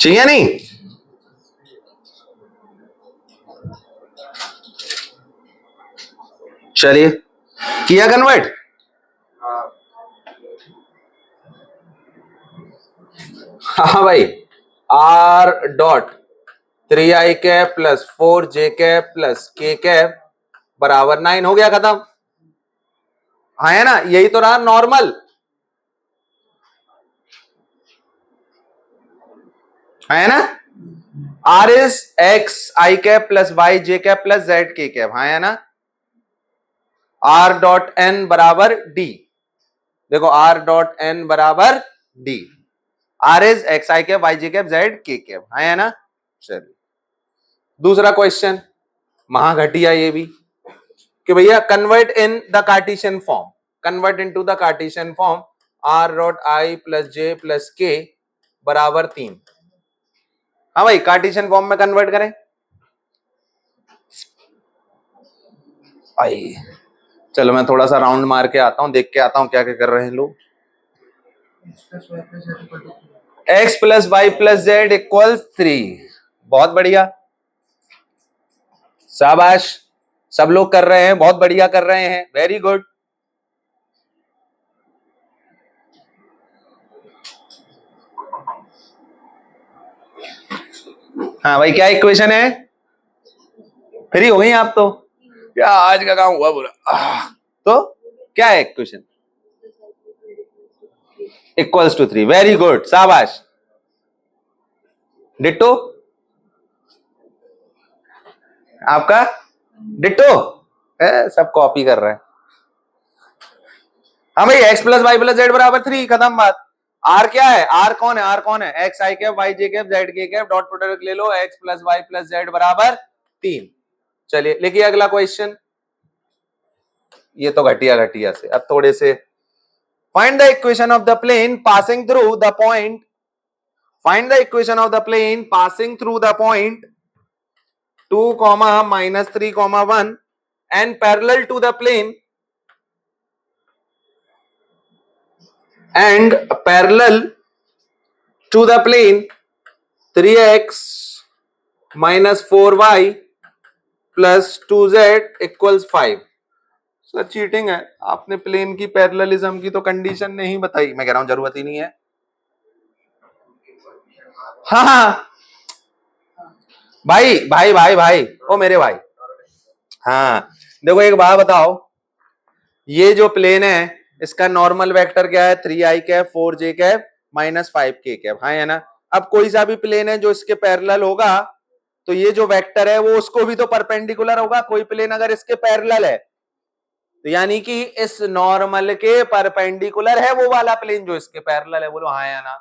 चाहिए नहीं? चलिए किया कन्वर्ट। हाँ भाई, R dot 3i cap plus 4j cap plus k cap बराबर 9 हो गया, खत्म। हाँ है ना, यही तो रहा नॉर्मल, है ना। R is X I cap plus Y J cap plus Z K cap, हाँ है ना। आर डॉट एन बराबर डी। देखो आर डॉट एन बराबर डी। R is X I cap Y J cap Z K cap, है ना। चलिए दूसरा क्वेश्चन, महाघटिया ये भी, कि भैया convert in the Cartesian form. Convert into the Cartesian form R dot I plus J plus के बराबर 3। हाँ भाई कार्टेशियन फॉर्म में कन्वर्ट करें। आई चलो मैं थोड़ा सा राउंड मार के आता हूं, देख के आता हूं क्या क्या कर रहे हैं लोग। x plus Y plus Z equal 3। बहुत बढ़िया, शाबाश, सब लोग कर रहे हैं, बहुत बढ़िया कर रहे हैं, वेरी गुड। हाँ भाई क्या इक्वेशन है? फ्री हो गई आप तो, क्या आज का काम हुआ बुरा। तो क्या है equation? Equals to 3, very good, शाबाश। डिट्टो आपका, डिट्टो सब कॉपी कर रहे हैं। हाँ भाई x plus Y plus Z बराबर 3, खत्म बात। आर क्या है? आर कौन है? आर कौन है? X I cap Y J cap Z K cap, dot product ले लो, x plus Y plus Z बराबर 3। चलिए लिखिए अगला क्वेश्चन। ये तो घटिया घटिया से, अब थोड़े से find the equation of the plane passing through the point, find the equation of the plane passing through the point 2, -3, 1 and parallel to the plane and parallel to the plane 3x minus 4y plus 2z equals 5. Sir cheating है, आपने plane की parallelism की तो condition नहीं बताई। मैं कह रहा हूं जरूरत ही नहीं है। हाँ हाँ भाई भाई भाई भाई, ओ मेरे भाई, हाँ देखो एक बात बताओ, ये जो प्लेन है इसका नॉर्मल वेक्टर क्या है? 3i cap 4j cap -5k cap, हाँ है ना। अब कोई सा भी प्लेन है जो इसके पैरेलल होगा तो ये जो वेक्टर है वो उसको भी तो परपेंडिकुलर होगा। कोई प्लेन अगर इसके पैरेलल है तो यानी कि इस नॉर्मल के परपेंडिकुलर है वो वाला प्लेन जो इसके पैरेलल है। बोलो हाँ या ना।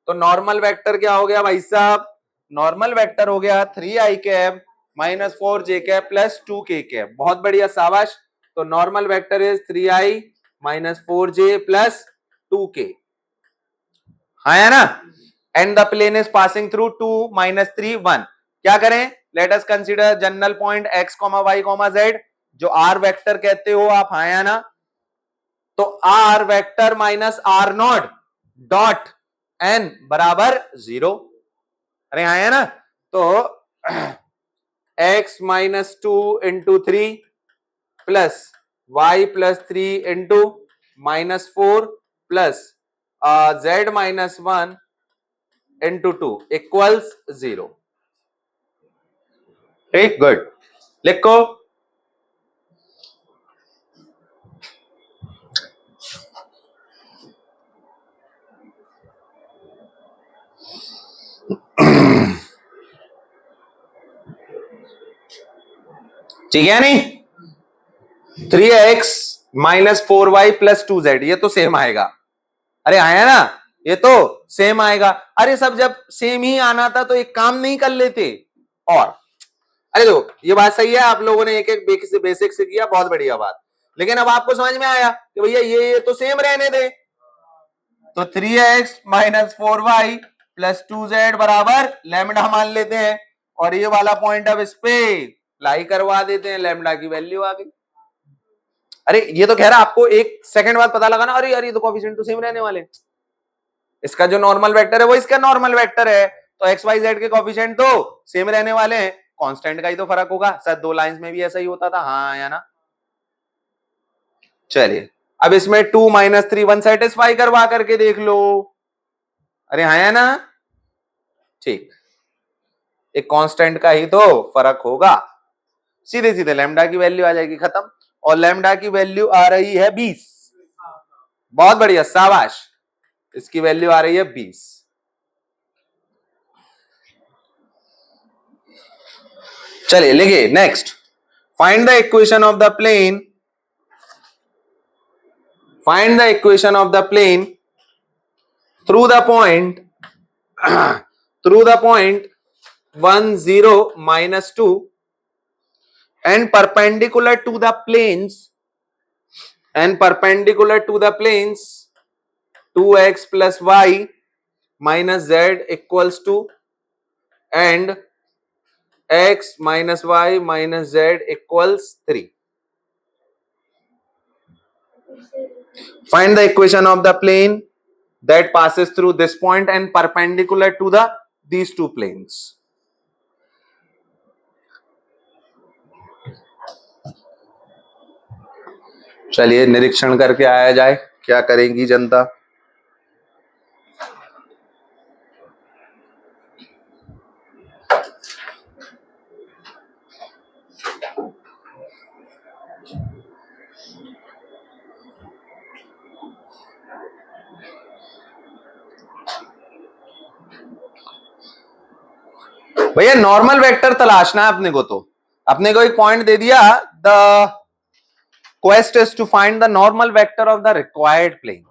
तो नॉर्मल वेक्टर क्या हो गया भाई साहब? नॉर्मल वेक्टर हो गया 3i cap -4j cap +2k cap. बहुत बढ़िया, शाबाश। तो normal vector is 3i -4j +2k, हाँ है ना। And the plane is passing through 2 -3 1। क्या करें? Let us consider general point x, y, z, जो r वेक्टर कहते हो आप, हाँ या ना। तो r vector -r0 dot n बराबर 0। अरे हाँ है ना। तो x -2 into 3 plus y +3 into -4 plus z -1 into 2 equals 0। ठीक, गुड। लिखो। ठीक है नहीं? 3x -4y +2z, ये तो सेम आएगा। अरे आया ना, ये तो सेम आएगा। अरे सब जब सेम ही आना था तो एक काम नहीं कर लेते? और अरे देखो ये बात सही है, आप लोगों ने एक एक बेसिक से किया, बहुत बढ़िया बात। लेकिन अब आपको समझ में आया कि भैया ये तो सेम रहने दे। तो 3x -4y +2z बराबर लैम्डा मान लेते हैं, और ये वाला पॉइंट अब इस पे लाई करवा देते हैं, लैम्डा की वैल्यू आ गई। अरे ये तो कह रहा आपको एक सेकंड बाद पता लगा ना, अरे यार ये तो कोएफिशिएंट तो सेम रहने वाले। इसका जो नॉर्मल वेक्टर है वो इसका नॉर्मल वेक्टर है, तो एक्स वाई जेड के कोएफिशिएंट तो सेम रहने वाले हैं, कांस्टेंट का ही तो फर्क होगा। सर दो लाइंस में भी ऐसा ही होता था, हाँ या ना। चलिए अब इसमें 2 -3 1 सेटिस्फाई करवा करके देख लो। अरे हाँ या ना। ठीक, एक कांस्टेंट का ही तो फर्क होगा। सीधे सीधे लैम्डा की वैल्यू आ जाएगी, खत्म। और लैम्डा की वैल्यू आ रही है 20। बहुत बढ़िया, शाबाश। इसकी वैल्यू आ रही है 20। चलिए लिखिए next. Find the equation of the plane, find the equation of the plane through the point through the point 1 0 -2 and perpendicular to the planes, and perpendicular to the planes 2x plus y minus z equals to, and x minus y minus z equals 3. Find the equation of the plane that passes through this point and perpendicular to the these two planes. चलिए निरीक्षण करके आया जाए, क्या करेंगी जनता। भैया normal vector तलाशना है अपने को, तो अपने को एक पॉइंट दे दिया, the quest is to find the normal vector of the required plane.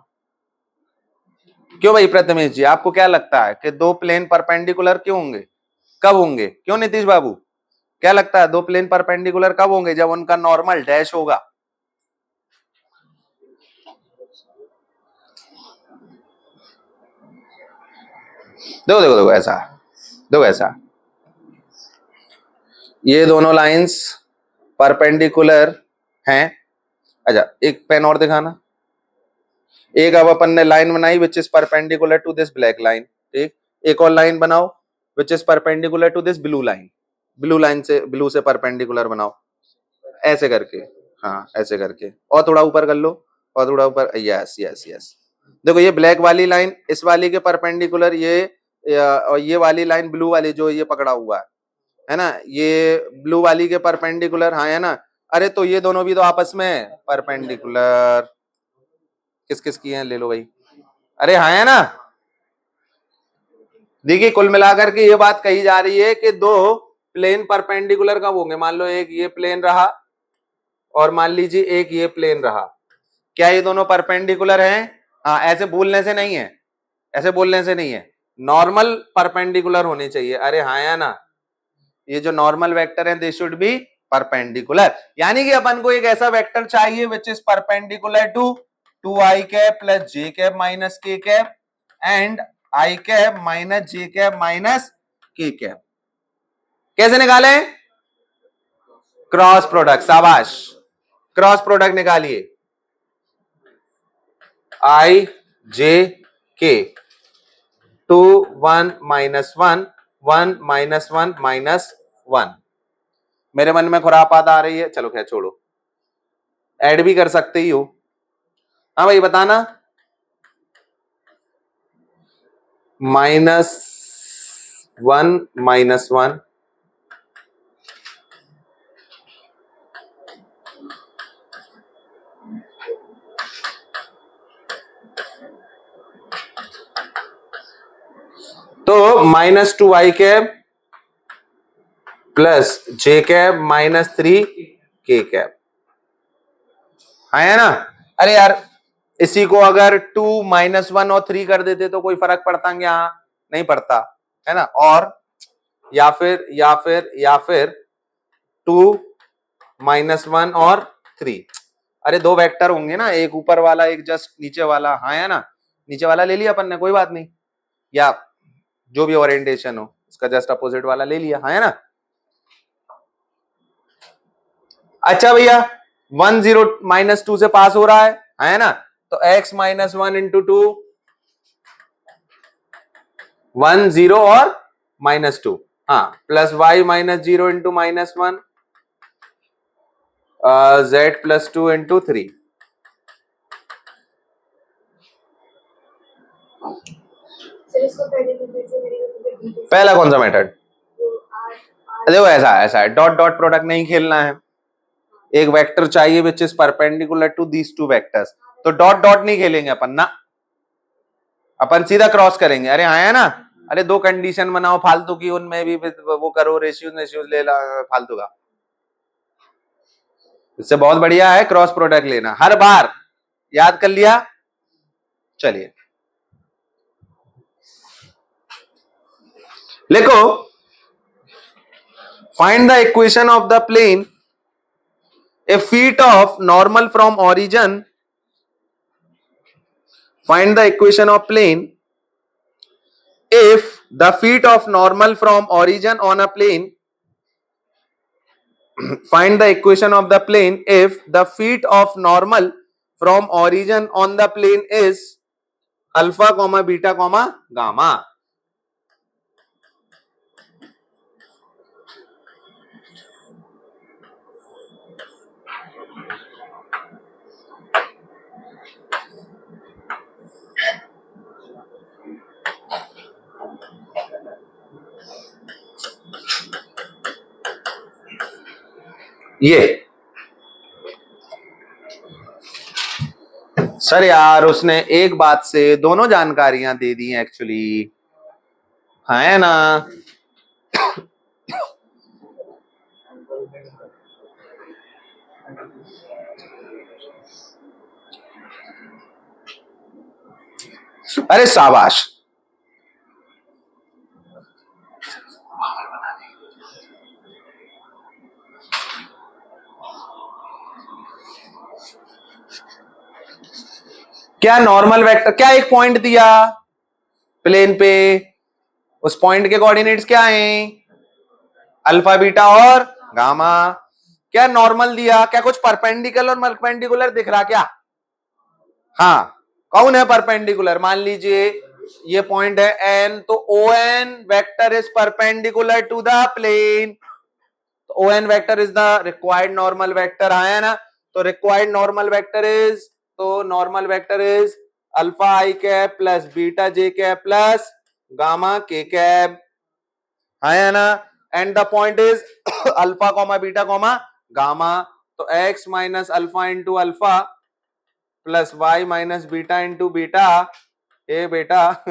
क्यों भाई प्रथमेश जी, आपको क्या लगता है कि दो प्लेन परपेंडिकुलर क्यों होंगे? कब होंगे? क्यों नीतीश बाबू, क्या लगता है दो प्लेन परपेंडिकुलर कब होंगे? जब उनका नॉर्मल डैश होगा। देखो देखो देखो ऐसा, देखो ऐसा, ये दोनों लाइंस परपेंडिकुलर हैं। अच्छा एक पेन और दिखाना। एक अब अपन ने लाइन बनाई which is perpendicular to this black line, ठीक। एक और लाइन बनाओ which is perpendicular to this blue line, blue line से ब्लू से परपेंडिकुलर बनाओ, ऐसे करके। हाँ ऐसे करके, और थोड़ा ऊपर कर लो, और थोड़ा ऊपर, यस यस यस। देखो ये ब्लैक वाली लाइन इस वाली के परपेंडिकुलर, और ये वाली लाइन ब्लू वाली जो ये पकड़ा हुआ है ना, ये ब्लू वाली के परपेंडिकुलर, हाँ है ना। अरे तो ये दोनों भी तो आपस में परपेंडिकुलर, किस किस की हैं ले लो भाई, अरे हाँ है ना। देखिए कुल मिलाकर के ये बात कही जा रही है कि दो प्लेन परपेंडिकुलर कब होंगे, मान लो एक ये प्लेन रहा और मान लीजिए एक ये प्लेन रहा, क्या ये दोनों परपेंडिकुलर हैं? हाँ, ऐसे बोलने से नहीं है, ऐसे बोलने से नहीं है, नॉर्मल परपेंडिकुलर होने चाहिए। अरे हाँ या ना, ये जो नॉर्मल वेक्टर है दे शुड बी परपेंडिकुलर, यानी कि अपन को एक ऐसा वेक्टर चाहिए which is perpendicular to 2i plus j cap minus k cap and i cap minus J cap minus k cap. कैसे निकाले? क्रॉस प्रोडक्ट, शाबाश, क्रॉस प्रोडक्ट निकालिए, आई जे के 2 1 माइनस 1 1 माइनस 1 माइनस 1। मेरे मन में खुरापात आ रही है, चलो खैर छोड़ो, ऐड भी कर सकते ही हो। हाँ भाई बताना, -1 -1 तो -2i cap plus j cap -3 के कैप, है ना। अरे यार इसी को अगर 2 -1 और 3 कर देते तो कोई फर्क पड़ता क्या? नहीं पड़ता, है ना। और या फिर 2 -1 और 3, अरे दो वेक्टर होंगे ना, एक ऊपर वाला एक जस्ट नीचे वाला, हाँ है ना, नीचे वाला ले लिया अपन ने, कोई बात नहीं, या जो भी ओरिएंटेशन हो इसका जस्ट अपोजिट वाला ले लिया, हाँ है ना। अच्छा भैया 1 0 -2 से पास हो रहा है ना, तो x -1 इंटू 2 1 0 और -2, हाँ, plus y -0 into -1 z +2 into 3। पहला कौन सा मेथड? देखो ऐसा है, डॉट डॉट प्रोडक्ट नहीं खेलना है, एक वेक्टर चाहिए which is perpendicular to these two vectors, तो डॉट डॉट नहीं खेलेंगे अपन ना, अपन सीधा क्रॉस करेंगे। अरे हाँ है ना, अरे दो कंडीशन बनाओ फालतू की, उनमें भी वो करो, रेशियो ले ला फालतू का, इससे बहुत बढ़िया है क्रॉस प्रोडक्ट लेना हर बार, याद कर लिया। चलिए लिखो, find the equation of the plane a feet of normal from origin, find the equation of plane if the feet of normal from origin on a plane, find the equation of the plane if the feet of normal from origin on the plane is alpha comma beta comma gamma। ये sir यार उसने एक बात से दोनों जानकारियां दे दी हैं actually, है ना। अरे शाबाश, क्या नॉर्मल वेक्टर, क्या एक पॉइंट दिया प्लेन पे, उस पॉइंट के कोऑर्डिनेट्स क्या हैं? अल्फा बीटा और गामा। क्या नॉर्मल दिया, क्या कुछ परपेंडिकुलर और परपेंडिकुलर दिख रहा क्या? हाँ, कौन है परपेंडिकुलर? मान लीजिए ये पॉइंट है एन, तो o n vector is perpendicular to the plane, तो o n vector is the required normal vector, है ना। तो रिक्वायर्ड नॉर्मल वेक्टर इज, तो normal vector is alpha i cap plus beta j cap plus gamma k cap, है ना। And the point is alpha comma beta comma gamma, तो x minus alpha into alpha plus y minus beta into beta, ए बेटा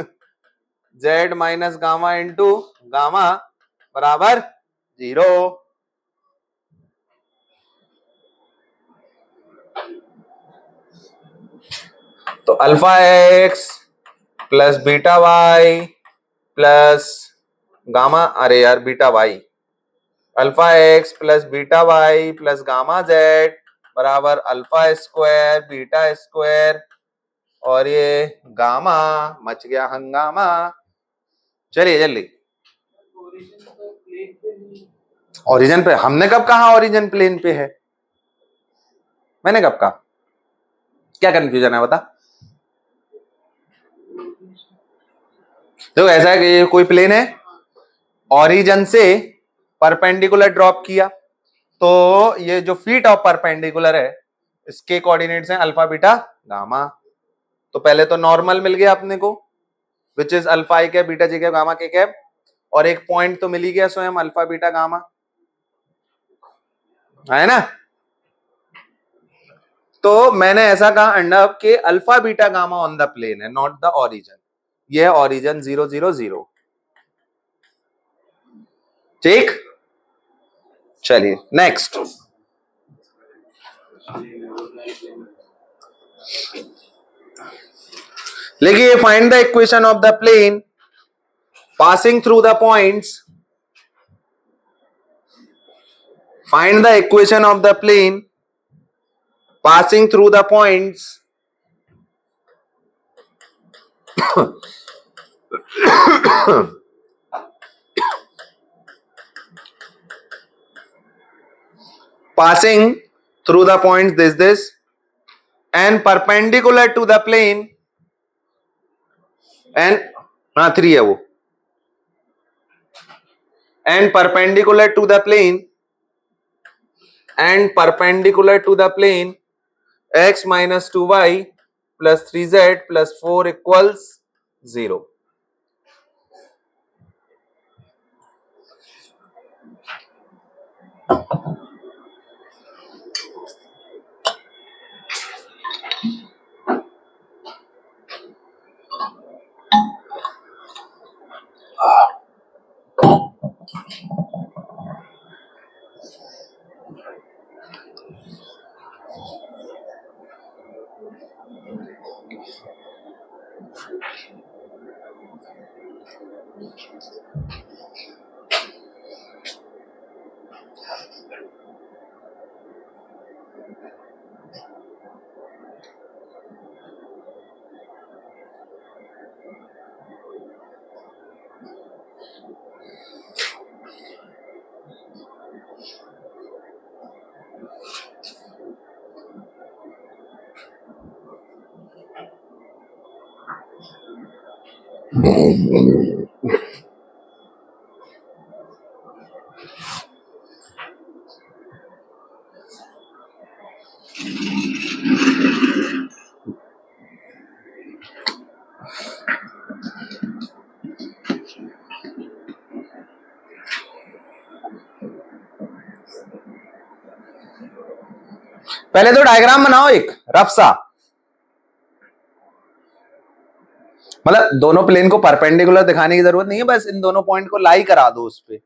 z minus gamma into gamma बराबर 0। तो alpha X plus beta Y plus gamma, अरे यार beta Y, alpha X plus beta Y plus gamma Z बराबर alpha square beta square और ये gamma, much गया हंगामा। चलिए जल्दी, ओरिजिन पे हमने कब कहा ओरिजिन प्लेन पे है, मैंने कब कहा, क्या कंफ्यूजन है बता। देखो ऐसा है कि ये कोई प्लेन है, ओरिजिन से परपेंडिकुलर ड्रॉप किया, तो ये जो फीट ऑफ परपेंडिकुलर है इसके कोऑर्डिनेट्स हैं अल्फा बीटा गामा। तो पहले तो नॉर्मल मिल गया अपने को which is alpha i cap beta j cap gamma k cap, और एक पॉइंट तो मिल ही गया स्वयं अल्फा बीटा गामा, है ना। तो मैंने ऐसा कहा एंड अप के alpha beta gamma on the plane है, नॉट द ओरिजिन, यह ओरिजिन 0 0 0। ठीक, चलिए नेक्स्ट लिखिए, find the equation of the plane passing through the points, find the equation of the plane passing through the points passing through the points this and perpendicular to the plane and हाँ 3 है वो, and perpendicular to the plane and perpendicular to the plane x minus 2y plus 3z plus 4 equals 0। पहले तो diagram बनाओ एक rough सा, मतलब दोनों प्लेन को परपेंडिकुलर दिखाने की जरूरत नहीं है, बस इन दोनों पॉइंट को लाई करा दो उस पे।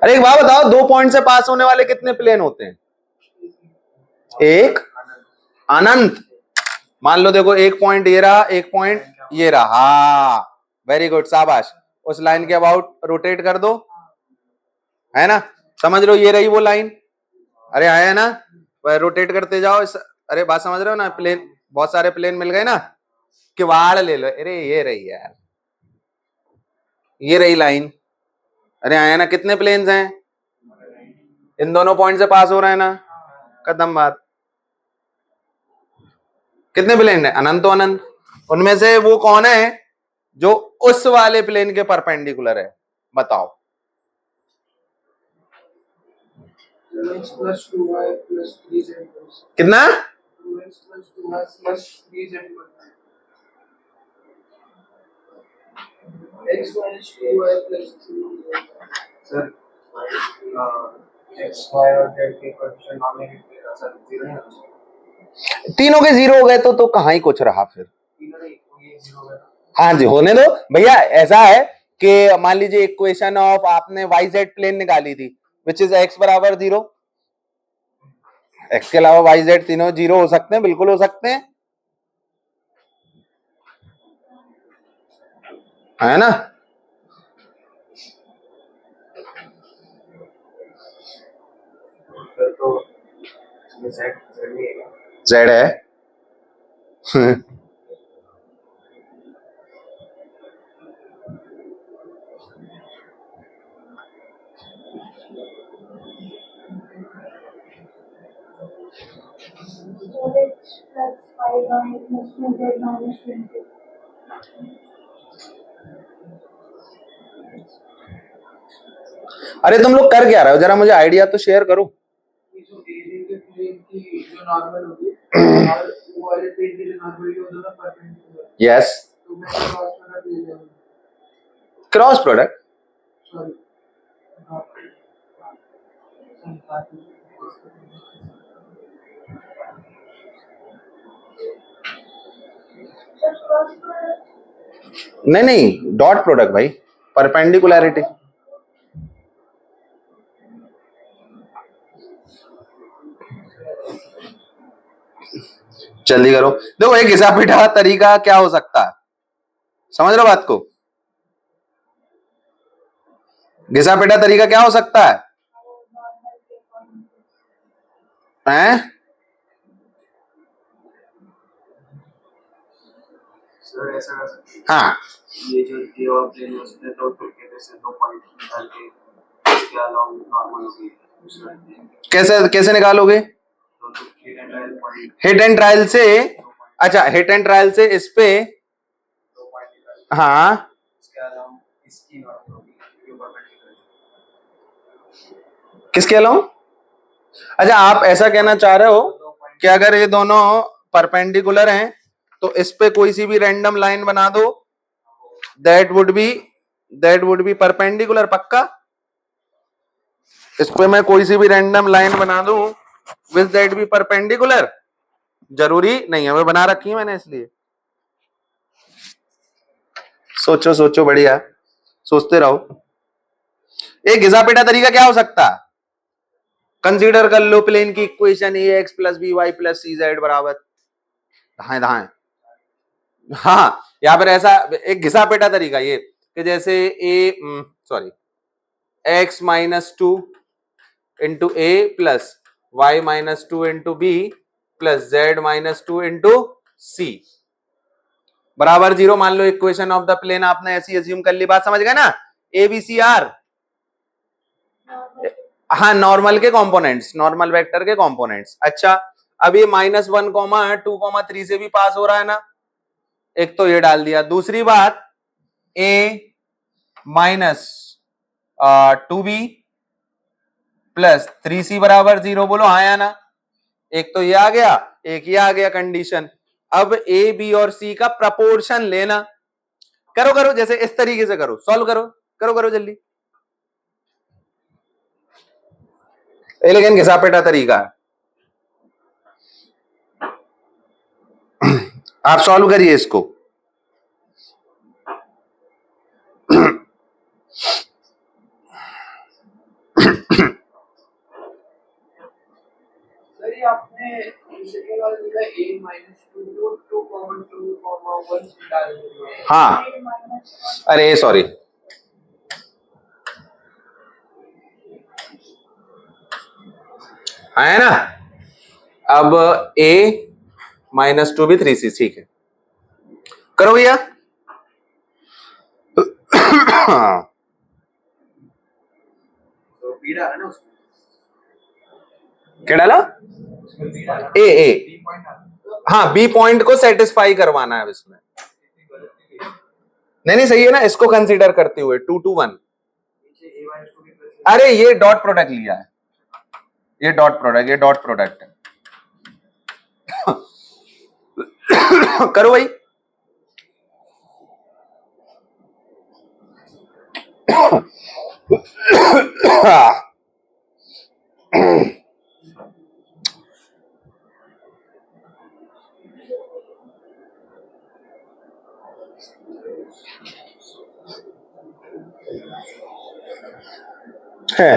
अरे एक बात बताओ, 2 पॉइंट से पास होने वाले कितने प्लेन होते हैं? एक अनंत। मान लो देखो, एक पॉइंट ये रहा, एक पॉइंट ये रहा, हाँ वेरी गुड, शाबाश। उस लाइन के अबाउट रोटेट कर दो, है ना? समझ लो, ये रही वो लाइन। अरे आया ना, वह रोटेट करते जाओ अरे बात समझ रहे हो ना? प्लेन, बहुत सारे प्लेन मिल गए ना, किवाड़ ले लो। अरे ये रही यार, ये रही लाइन। अरे आया ना, कितने प्लेन्स हैं? इन दोनों पॉइंट से पास हो रहे हैं ना, खत्म बात। कितने प्लेन है? अनंत तो अनंत। उनमें से वो कौन है जो उस वाले प्लेन के परपेंडिकुलर है? बताओ। कितना? सर एक्स वाई और जेड के कोएफिशिएंट मामले में सर जीरो नहीं होता। तीनों के जीरो हो गए तो कहां ही कुछ रहा फिर। तीनों नहीं, ये जीरो होगा। हाँ जी, होने दो भैया। ऐसा है कि मान लीजिए इक्वेशन ऑफ आपने वाई जेड प्लेन निकाली थी, विच इज एक्स बराबर 0। एक्स के अलावा वाई जेड तीनों जीरो हो सकते हैं, बिल्कुल हो सकते हैं, है ना? फिर तो इसमें जेड जेड नहीं है। जेड है। अरे तुम लोग कर क्या रहे हो, जरा मुझे आइडिया तो शेयर करो। Yes, cross product. नहीं नहीं, डॉट प्रोडक्ट भाई, परपेंडिकुलरिटी। जल्दी करो। देखो, एक घिसा पिटा तरीका क्या हो सकता है, समझ लो बात को? घिसा पिटा तरीका क्या हो सकता है? हैं? सर ऐसा कर सकते हैं। हाँ, ये जो ये और प्लेन है उसमें तो क्रिकेट से दो पॉइंट निकाल के इसके अलावा नॉर्मल होगी। कैसे कैसे निकालोगे? तो hit and trial point, hit and trial से। अच्छा, हिट एंड ट्रायल से इस पे, दो पॉइंट निकाल हाँ, इसके अलावा इसकी नॉर्मल होगी जो परपेंडिकुलर। किसके अलावा? अच्छा, आप ऐसा कहना चाह रहे हो कि अगर ये दोनों परपेंडिकुलर हैं तो इस पे कोई सी भी रैंडम लाइन बना दो, दैट वुड बी परपेंडिकुलर। पक्का? इस पे मैं कोई सी भी रैंडम लाइन बना दूं विद दैट बी परपेंडिकुलर? जरूरी नहीं है, मैं बना रखी है मैंने, इसलिए सोचो सोचो, बढ़िया सोचते रहो। एक घिसा पिटा तरीका क्या हो सकता है? कंसीडर कर लो प्लेन की equation a x plus B Y plus C z बराबर, धाए धाए। हाँ, या फिर ऐसा एक घिसा पिटा तरीका ये कि जैसे सॉरी, एक्स माइनस 2 इंटू ए plus Y minus 2 into B plus Z minus 2 into सी बराबर 0। मान लो इक्वेशन ऑफ द प्लेन आपने ऐसी एज्यूम कर ली, बात समझ गए ना? ए बी सी आर, हाँ, नॉर्मल के कंपोनेंट्स, नॉर्मल वेक्टर के कंपोनेंट्स। अच्छा, अब ये -1, 2, 3 से भी पास हो रहा है ना, एक तो ये डाल दिया। दूसरी बात, a minus 2b plus 3c बराबर 0, बोलो हाँ या ना? एक तो ये आ गया, एक ये आ गया कंडीशन। अब a b और c का प्रपोर्शन लेना। करो करो, जैसे इस तरीके से करो, सॉल्व करो, करो करो जल्दी। लेकिन घिसा पिटा तरीका है, आप सॉल्व करिए इसको। आपने दूसरे वाले बोला a minus 2 2 common 2 comma 1 डाल दिया। हाँ, अरे सॉरी, है ना। अब a -2 भी 3c, ठीक है, करो भैया। तो b डाला ना उसमें, क्या डाला? उसमें b डाला, ए b पॉइंट डाला। हाँ, बी पॉइंट को सेटिस्फाई करवाना है अब इसमें। नहीं सही है ना, इसको कंसीडर करते हुए 2 to 1। नीचे a minus 2 की प्लस, अरे ये डॉट प्रोडक्ट लिया है, ये डॉट प्रोडक्ट है। करो भाई। है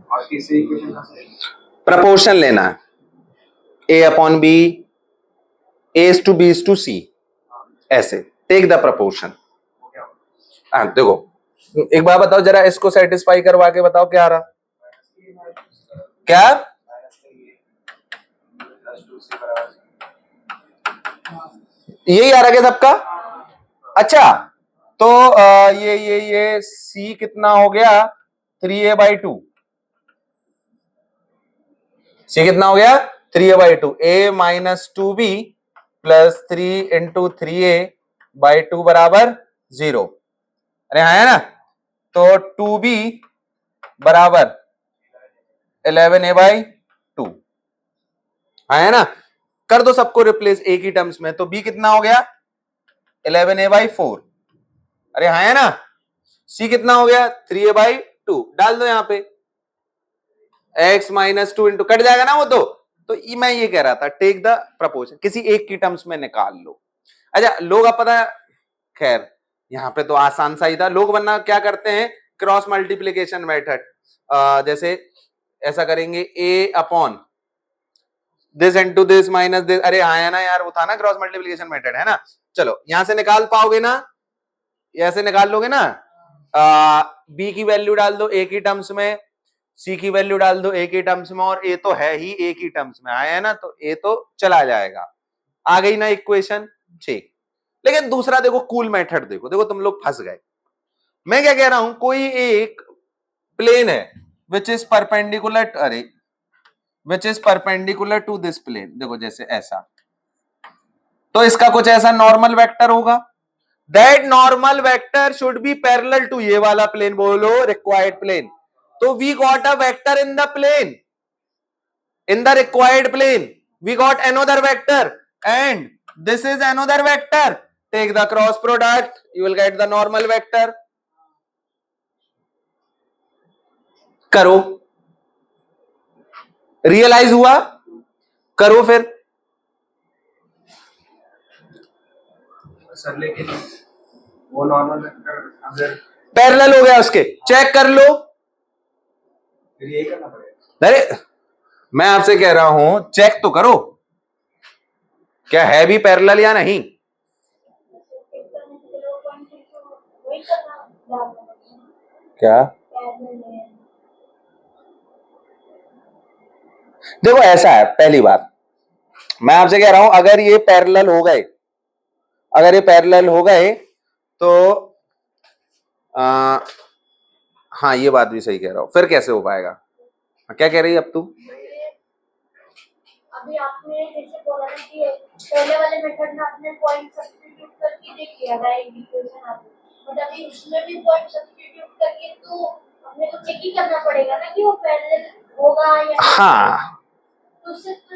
और तीसरी इक्वेशन का से प्रपोर्शन लेना है, a upon B, a is to b is to c, ऐसे टेक द प्रपोर्शन। हो गया, हाँ देखो, एक बार बताओ जरा, इसको सेटिस्फाई करवा के बताओ क्या आ रहा, क्या प्लस 2 से बराबर, यही आ रहा क्या सबका? अच्छा, तो ये c कितना हो गया, 3a/2। c कितना हो गया, 3a/2, a minus 2b plus 3 into 3a/2 बराबर 0। अरे हाँ है ना, तो 2b बराबर 11a/2, हाँ है ना। कर दो सबको रिप्लेस एक ही टर्म्स में, तो b कितना हो गया 11a/4। अरे हाँ है ना, c कितना हो गया 3a/2, डाल दो यहां पे, x माइनस 2 इंटू, कट जाएगा ना वो तो मैं ये कह रहा था टेक द प्रपोर्शन, किसी एक की टर्म्स में निकाल लो। अच्छा लोग, अब पता है, खैर यहाँ पे तो आसान सा ही था, लोग वरना क्या करते हैं, क्रॉस मल्टीप्लीकेशन मेथड, जैसे ऐसा करेंगे a upon this into this minus this. अरे हाँ है ना यार, वो था ना क्रॉस मल्टीप्लीकेशन मेथड, है ना। चलो यहां से निकाल पाओगे ना, ऐसे निकाल लोगे ना, b की वैल्यू डाल दो एक ही टर्म्स में, c की वैल्यू डाल दो एक ही टर्म्स में, और a तो है ही एक ही टर्म्स में, आया है ना, तो a तो चला जाएगा। आ गई ना इक्वेशन, ठीक। लेकिन दूसरा देखो, कूल मेथड देखो, देखो तुम लोग फंस गए। मैं क्या कह रहा हूं, कोई एक प्लेन है विच इज परपेंडिकुलर, अरे which is perpendicular to this plane, देखो जैसे ऐसा, तो इसका कुछ ऐसा नॉर्मल वेक्टर होगा, that normal vector should be parallel to ये वाला प्लेन, बोलो रिक्वायर्ड प्लेन। तो we got a vector in the plane, in the required plane we got another vector and this is another vector, take the cross product, you will get the normal vector। करो, realise हुआ, करो फिर। Sir लेकिन वो normal vector अगर parallel हो गया उसके, चेक कर लो। फिर ये करना पड़ेगा, अरे मैं आपसे कह रहा हूं चेक तो करो, क्या है भी पैरेलल या नहीं। क्या देखो ऐसा है, पहली बात मैं आपसे कह रहा हूं, अगर ये पैरेलल हो गए, अगर ये पैरेलल हो गए तो हाँ ये बात भी सही कह रहा हूं, फिर कैसे हो पाएगा, क्या कह रही है अब तू? अभी आपने जैसे बोला ना कि पहले वाले मेथड में आपने पॉइंट सब्स्टिट्यूट करके देख लिया था एक इक्वेशन आपने, बट अभी इसमें भी पॉइंट सब्स्टिट्यूट करके तो अपने को चेक ही करना पड़ेगा ना कि वो पैरेलल होगा या हाँ तो उससे तो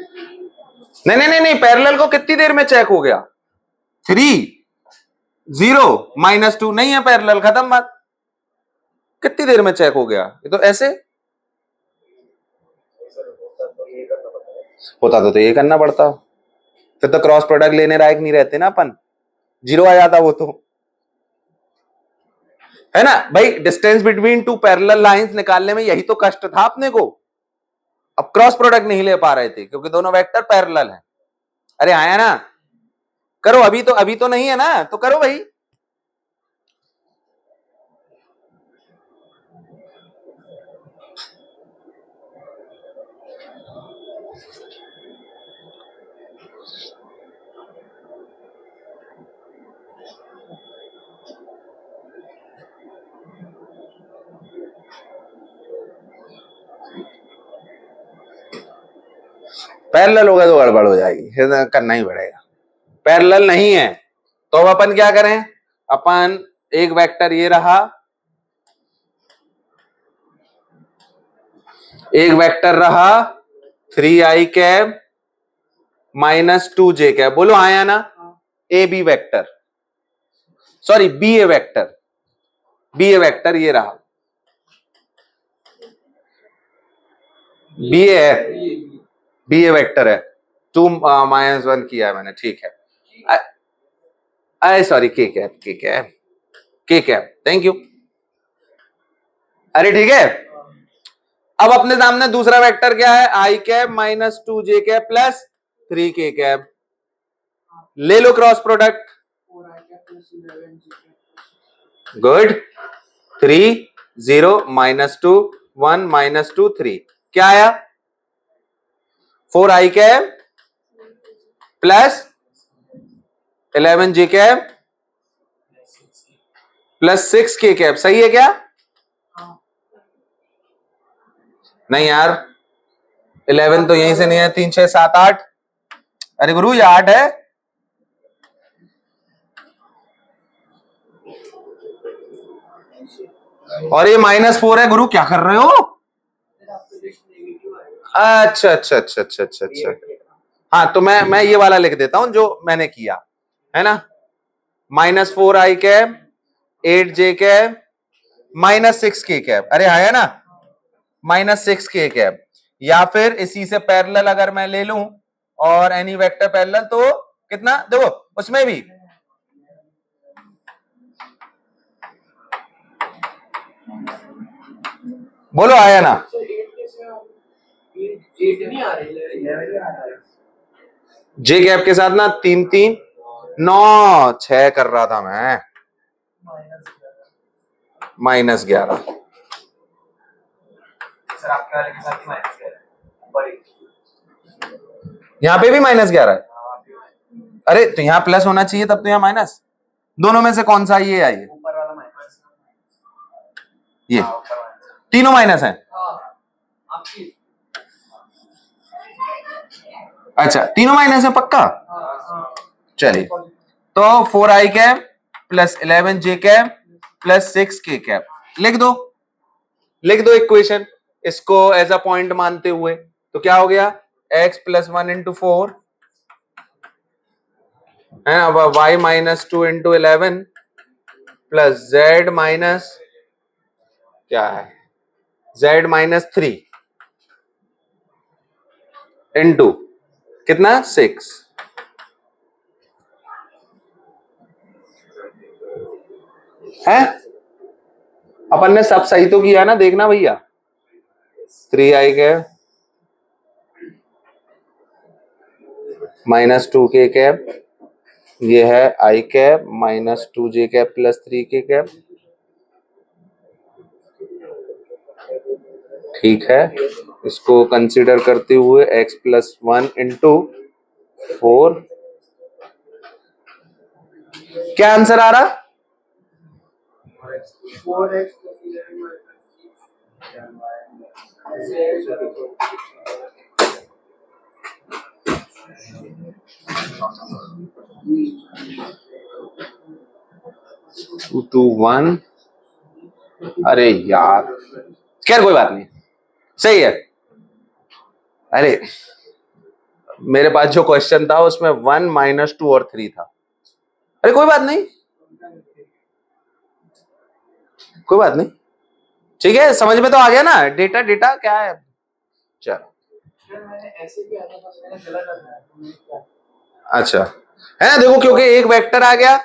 नहीं, पैरेलल को कितनी देर में चेक हो गया, 3 0 -2 नहीं है पैरेलल, खत्म बात, कितनी देर में चेक हो गया, ये तो ऐसे होता तो ये करना पड़ता, फिर तो क्रॉस प्रोडक्ट लेने लायक नहीं रहते ना अपन, 0 आ जाता वो तो, है ना भाई, distance between two parallel lines निकालने में यही तो कष्ट था अपने को। अब क्रॉस प्रोडक्ट नहीं ले पा रहे थे क्योंकि दोनों वेक्टर पैरेलल हैं। अरे आया ना, करो, अभी तो नहीं है ना, तो करो भाई। पैरेलल होगा तो गड़बड़ हो जाएगी, फिर करना ही पड़ेगा। पैरेलल नहीं है तो अब अपन क्या करें, अपन एक वेक्टर ये रहा, एक वेक्टर रहा 3i cap minus 2j cap, बोलो आया ना, ए B vector, sorry B A vector ये रहा, बी ए वेक्टर है, 2 - 1 किया है मैंने, ठीक है। सॉरी के कैप, थैंक यू। अरे ठीक है, अब अपने सामने दूसरा वेक्टर क्या है, i cap minus 2j cap plus 3k cap, ले लो क्रॉस प्रोडक्ट, गुड, 3 0 -2 1 -2 3, क्या आया, 4i cap plus 11j cap plus 6k cap, सही है क्या? नहीं यार, 11 तो यहीं से नहीं है, 3 6 7 8, अरे गुरु ये 8 है, और ये -4 है, गुरु क्या कर रहे हो? अच्छा, हाँ तो मैं ये वाला लिख देता हूं जो मैंने किया है ना, -4i cap 8j cap -6k cap, अरे आया ना, -6k कैप, या फिर इसी से पैरेलल अगर मैं ले लूं और एनी वेक्टर पैरेलल तो कितना, देखो उसमें भी बोलो आया ना, जे कैप के साथ ना 3 3 9 6 कर रहा था मैं, -11, सर आपके वाले के साथ ही -11 यहां पे भी -11 है, अरे तो यहां प्लस होना चाहिए, तब तो यहां माइनस, दोनों में से कौन सा ये आई, ऊपर वाला माइनस, ये ऊपर वाला, तीनों माइनस है, आपकी, अच्छा तीनों माइनस है पक्का, चलिए तो 4i cap plus 11j cap plus 6k cap लिख दो इक्वेशन, इसको एज अ पॉइंट मानते हुए, तो क्या हो गया, x + 1 × 4 है ना, y - 2 × 11 प्लस z माइनस क्या है, z - 3 इंटू कितना 6, है अपन ने सब सही तो किया ना, देखना भैया, 3i कैप -2k कैप, ये है i cap -2j cap plus 3k cap, ठीक है, इसको कंसीडर करते हुए x + 1 × 4, क्या आंसर आ रहा, 4x 2 2 1, अरे यार खैर कोई बात नहीं, सही है, अरे मेरे पास जो क्वेश्चन था उसमें 1 - 2 और 3 था, अरे कोई बात नहीं, ठीक है, समझ में तो आ गया ना, डेटा क्या है, चलो मैंने ऐसे भी आता था, मैंने गलत आता, अच्छा है ना, देखो क्योंकि एक वेक्टर आ गया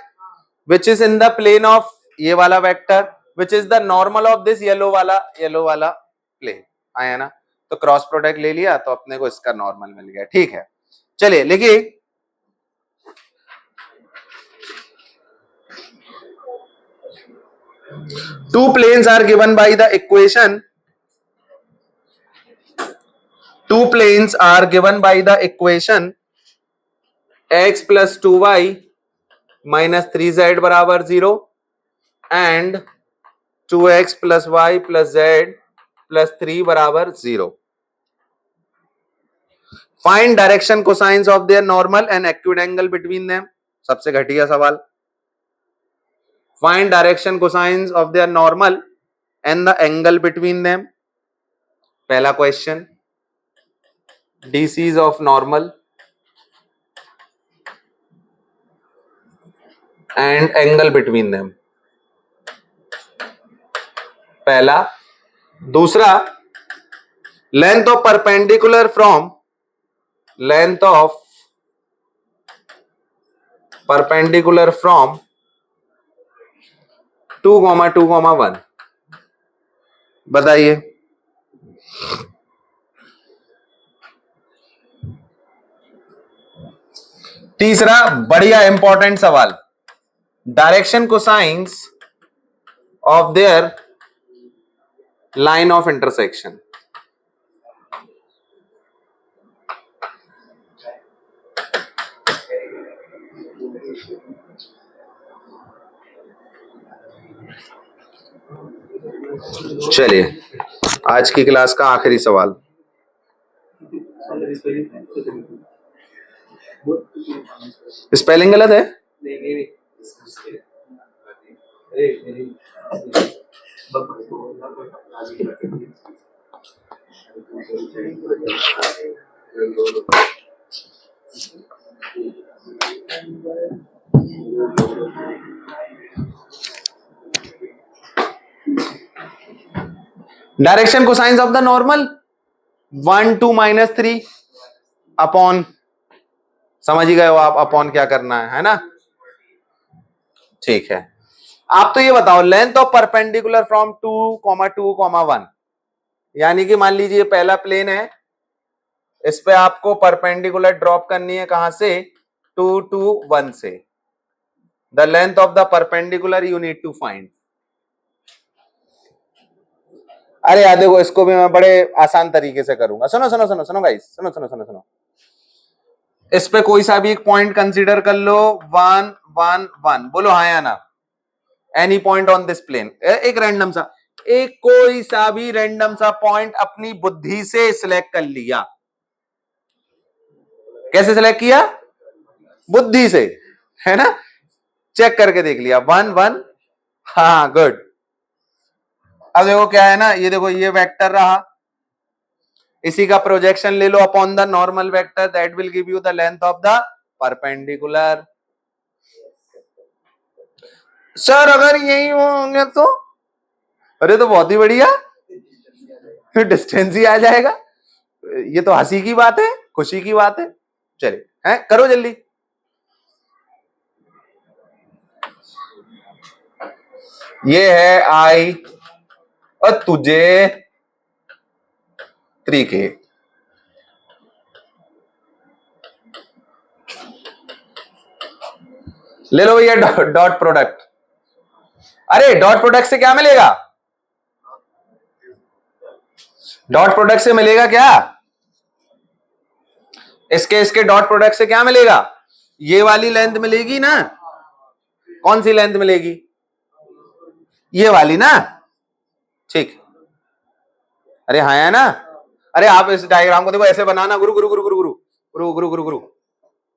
which is in the plane of ये वाला vector which is the normal of this yellow वाला प्लेन। आया ना, तो क्रॉस प्रोडक्ट ले लिया तो अपने को इसका नॉर्मल मिल गया। ठीक है, चलिए लिखिए। Two planes are given by the equation, two planes are given by the equation x plus 2y minus 3z बराबर 0 and 2x plus y plus z plus 3 बराबर 0। Find direction cosines of their normal and acute angle between them. सबसे घटिया सवाल। Find direction cosines of their normal and the angle between them. पहला question, DCs of normal and angle between them, पहला। दूसरा, length of perpendicular from, length of perpendicular from 2, 2, 1। बताइए। तीसरा बढ़िया important सवाल, direction cosines of there line of intersection. चलिए, आज की क्लास का आखिरी सवाल। स्पेलिंग गलत है? Direction cosines of the normal 1 2 -3 upon, समझ ही गए हो आप अपॉन क्या करना है ना? ठीक है, आप तो ये बताओ लेंथ ऑफ परपेंडिकुलर फ्रॉम 2, 2, 1, यानी कि मान लीजिए पहला प्लेन है, इस पे आपको परपेंडिकुलर ड्रॉप करनी है कहां से? 2 2 1 से। The length of the perpendicular you need to find. अरे यार देखो, इसको भी मैं बड़े आसान तरीके से करूंगा। सुनो सुनो सुनो सुनो गाइस, सुनो सुनो सुनो सुनो। इस पे कोई सा भी एक पॉइंट कंसीडर कर लो, 1 1 1, बोलो हाँ या ना। Any point on this plane, एक रैंडम सा, एक कोई सा भी रैंडम सा पॉइंट अपनी बुद्धि से सिलेक्ट कर लिया। कैसे सिलेक्ट किया? बुद्धि से, है ना? चेक करके देख लिया 1 1, हाँ गुड। अब देखो क्या है ना, ये देखो ये वेक्टर रहा, इसी का प्रोजेक्शन ले लो upon the normal vector, that will give you the length of the perpendicular. Sir अगर यही होंगे तो, अरे तो बहुत ही बढ़िया, डिस्टेंस ही आ जाएगा। ये तो हंसी की बात है, खुशी की बात है। चलिए हैं, करो जल्दी। ये है आई और तुझे 3K, ले लो भैया डॉट प्रोडक्ट। अरे डॉट प्रोडक्ट से क्या मिलेगा? डॉट प्रोडक्ट से मिलेगा क्या? इसके डॉट प्रोडक्ट से क्या मिलेगा? ये वाली लेंथ मिलेगी ना। कौन सी लेंथ मिलेगी? ये वाली ना। ठीक, अरे हाँ है ना। अरे आप इस डायग्राम को देखो, ऐसे बनाना, गुरु गुरु गुरु गुरु गुरु गुरु गुरु गुरु गुरु।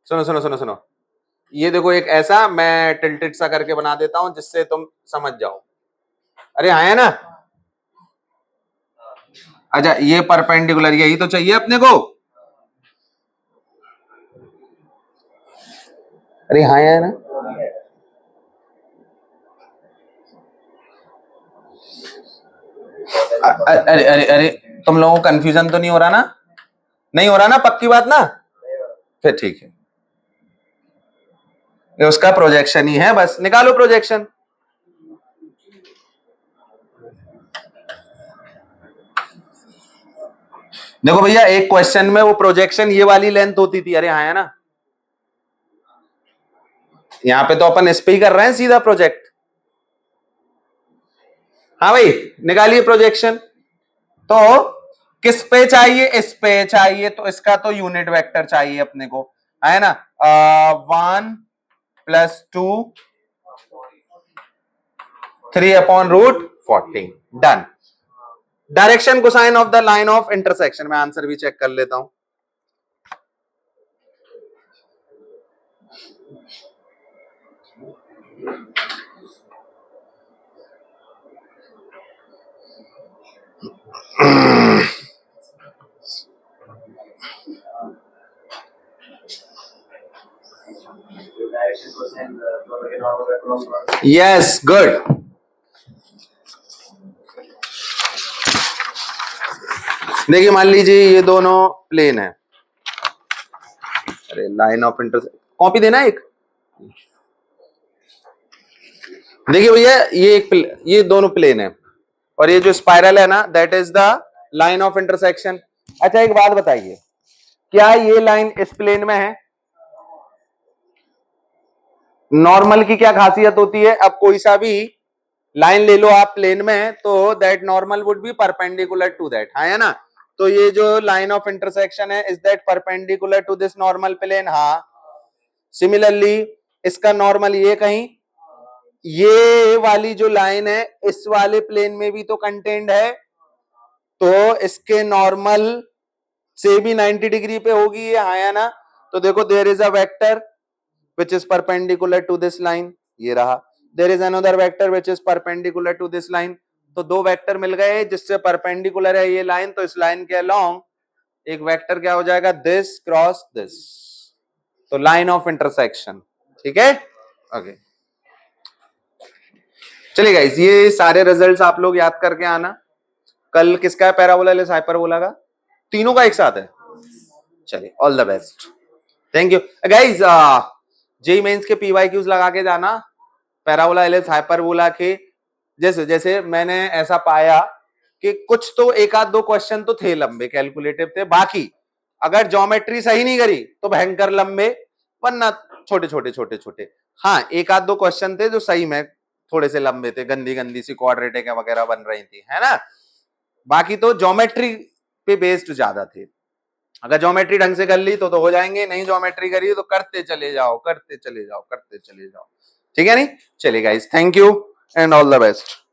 सुनो सुनो सुनो सुनो, ये देखो एक ऐसा मैं टिल्टेड सा करके बना देता हूं जिससे तुम समझ जाओ। अरे हाँ है ना। अच्छा, ये परपेंडिकुलर यही तो चाहिए अपने को। अरे हाँ है ना। अरे अरे अरे, तुम लोगों को कंफ्यूजन तो नहीं हो रहा ना? नहीं हो रहा ना? पक्की बात ना? फिर ठीक है, ये उसका प्रोजेक्शन ही है, बस निकालो प्रोजेक्शन। देखो भैया एक क्वेश्चन में वो प्रोजेक्शन ये वाली लेंथ होती थी, अरे हाँ है ना, यहां पे तो अपन इस पे ही कर रहे हैं सीधा प्रोजेक्ट। हाँ भाई निकालिए प्रोजेक्शन। तो किस पे चाहिए, इस पे चाहिए, तो इसका तो यूनिट वेक्टर चाहिए अपने को, है ना, 1 + 2 3/√14 done. Direction cosine of the line of intersection, मैं आंसर भी चेक कर लेता हूं। Direction cosine normal across. Yes good. देखिए मान लीजिए ये दोनों प्लेन है, अरे लाइन ऑफ इंटरसेक्शन कॉपी देना एक। देखिए भैया ये दोनों प्लेन है और ये जो स्पाइरल है ना that is the line of intersection. अच्छा एक बात बताइए, क्या ये लाइन इस प्लेन में है? नॉर्मल की क्या खासियत होती है, अब कोई सा भी लाइन ले लो आप प्लेन में तो that normal would be perpendicular to that, है ना। तो ये जो लाइन ऑफ इंटरसेक्शन है is that perpendicular to this normal plane, हाँ। सिमिलरली इसका नॉर्मल ये कहीं, ये वाली जो लाइन है इस वाले प्लेन में भी तो कंटेंट है, तो इसके नॉर्मल से भी 90 डिग्री पे होगी ये, हाँ या ना। तो देखो there is a vector which is perpendicular to this line, ये रहा। There is another vector which is perpendicular to this line, तो दो वेक्टर मिल गए जिससे परपेंडिकुलर है ये लाइन, तो इस लाइन के अलोंग एक वेक्टर क्या हो जाएगा, दिस क्रॉस दिस, तो लाइन ऑफ इंटरसेक्शन, ठीक है। ओके चलिए गाइस, ये सारे रिजल्ट्स आप लोग याद करके आना। कल किसका है पैराबोला लेस हाइपरबोला का, तीनों का एक साथ है। चलिए all the best, thank you guys. JEE Mains के पीवाईक्यूज लगा के जाना पैराबोला लेस हाइपरबोला के। जैसे जैसे मैंने ऐसा पाया कि कुछ तो एक आध दो क्वेश्चन तो थे लंबे, कैलकुलेटिव थे, बाकी अगर ज्योमेट्री सही नहीं करी तो भयंकर लंबे, वरना छोटे छोटे छोटे छोटे। हाँ एक आध दो क्वेश्चन थे जो सही में थोड़े से लंबे थे, गंदी गंदी सी क्वाड्रेटिक वगैरह बन रही थी, है ना। बाकी तो ज्योमेट्री पे बेस्ड ज्यादा थे। अगर ज्योमेट्री ढंग से कर ली तो हो जाएंगे, नहीं ज्योमेट्री करी तो करते चले जाओ करते चले जाओ करते चले जाओ, ठीक है नहीं। चलिए guys thank you and all the best.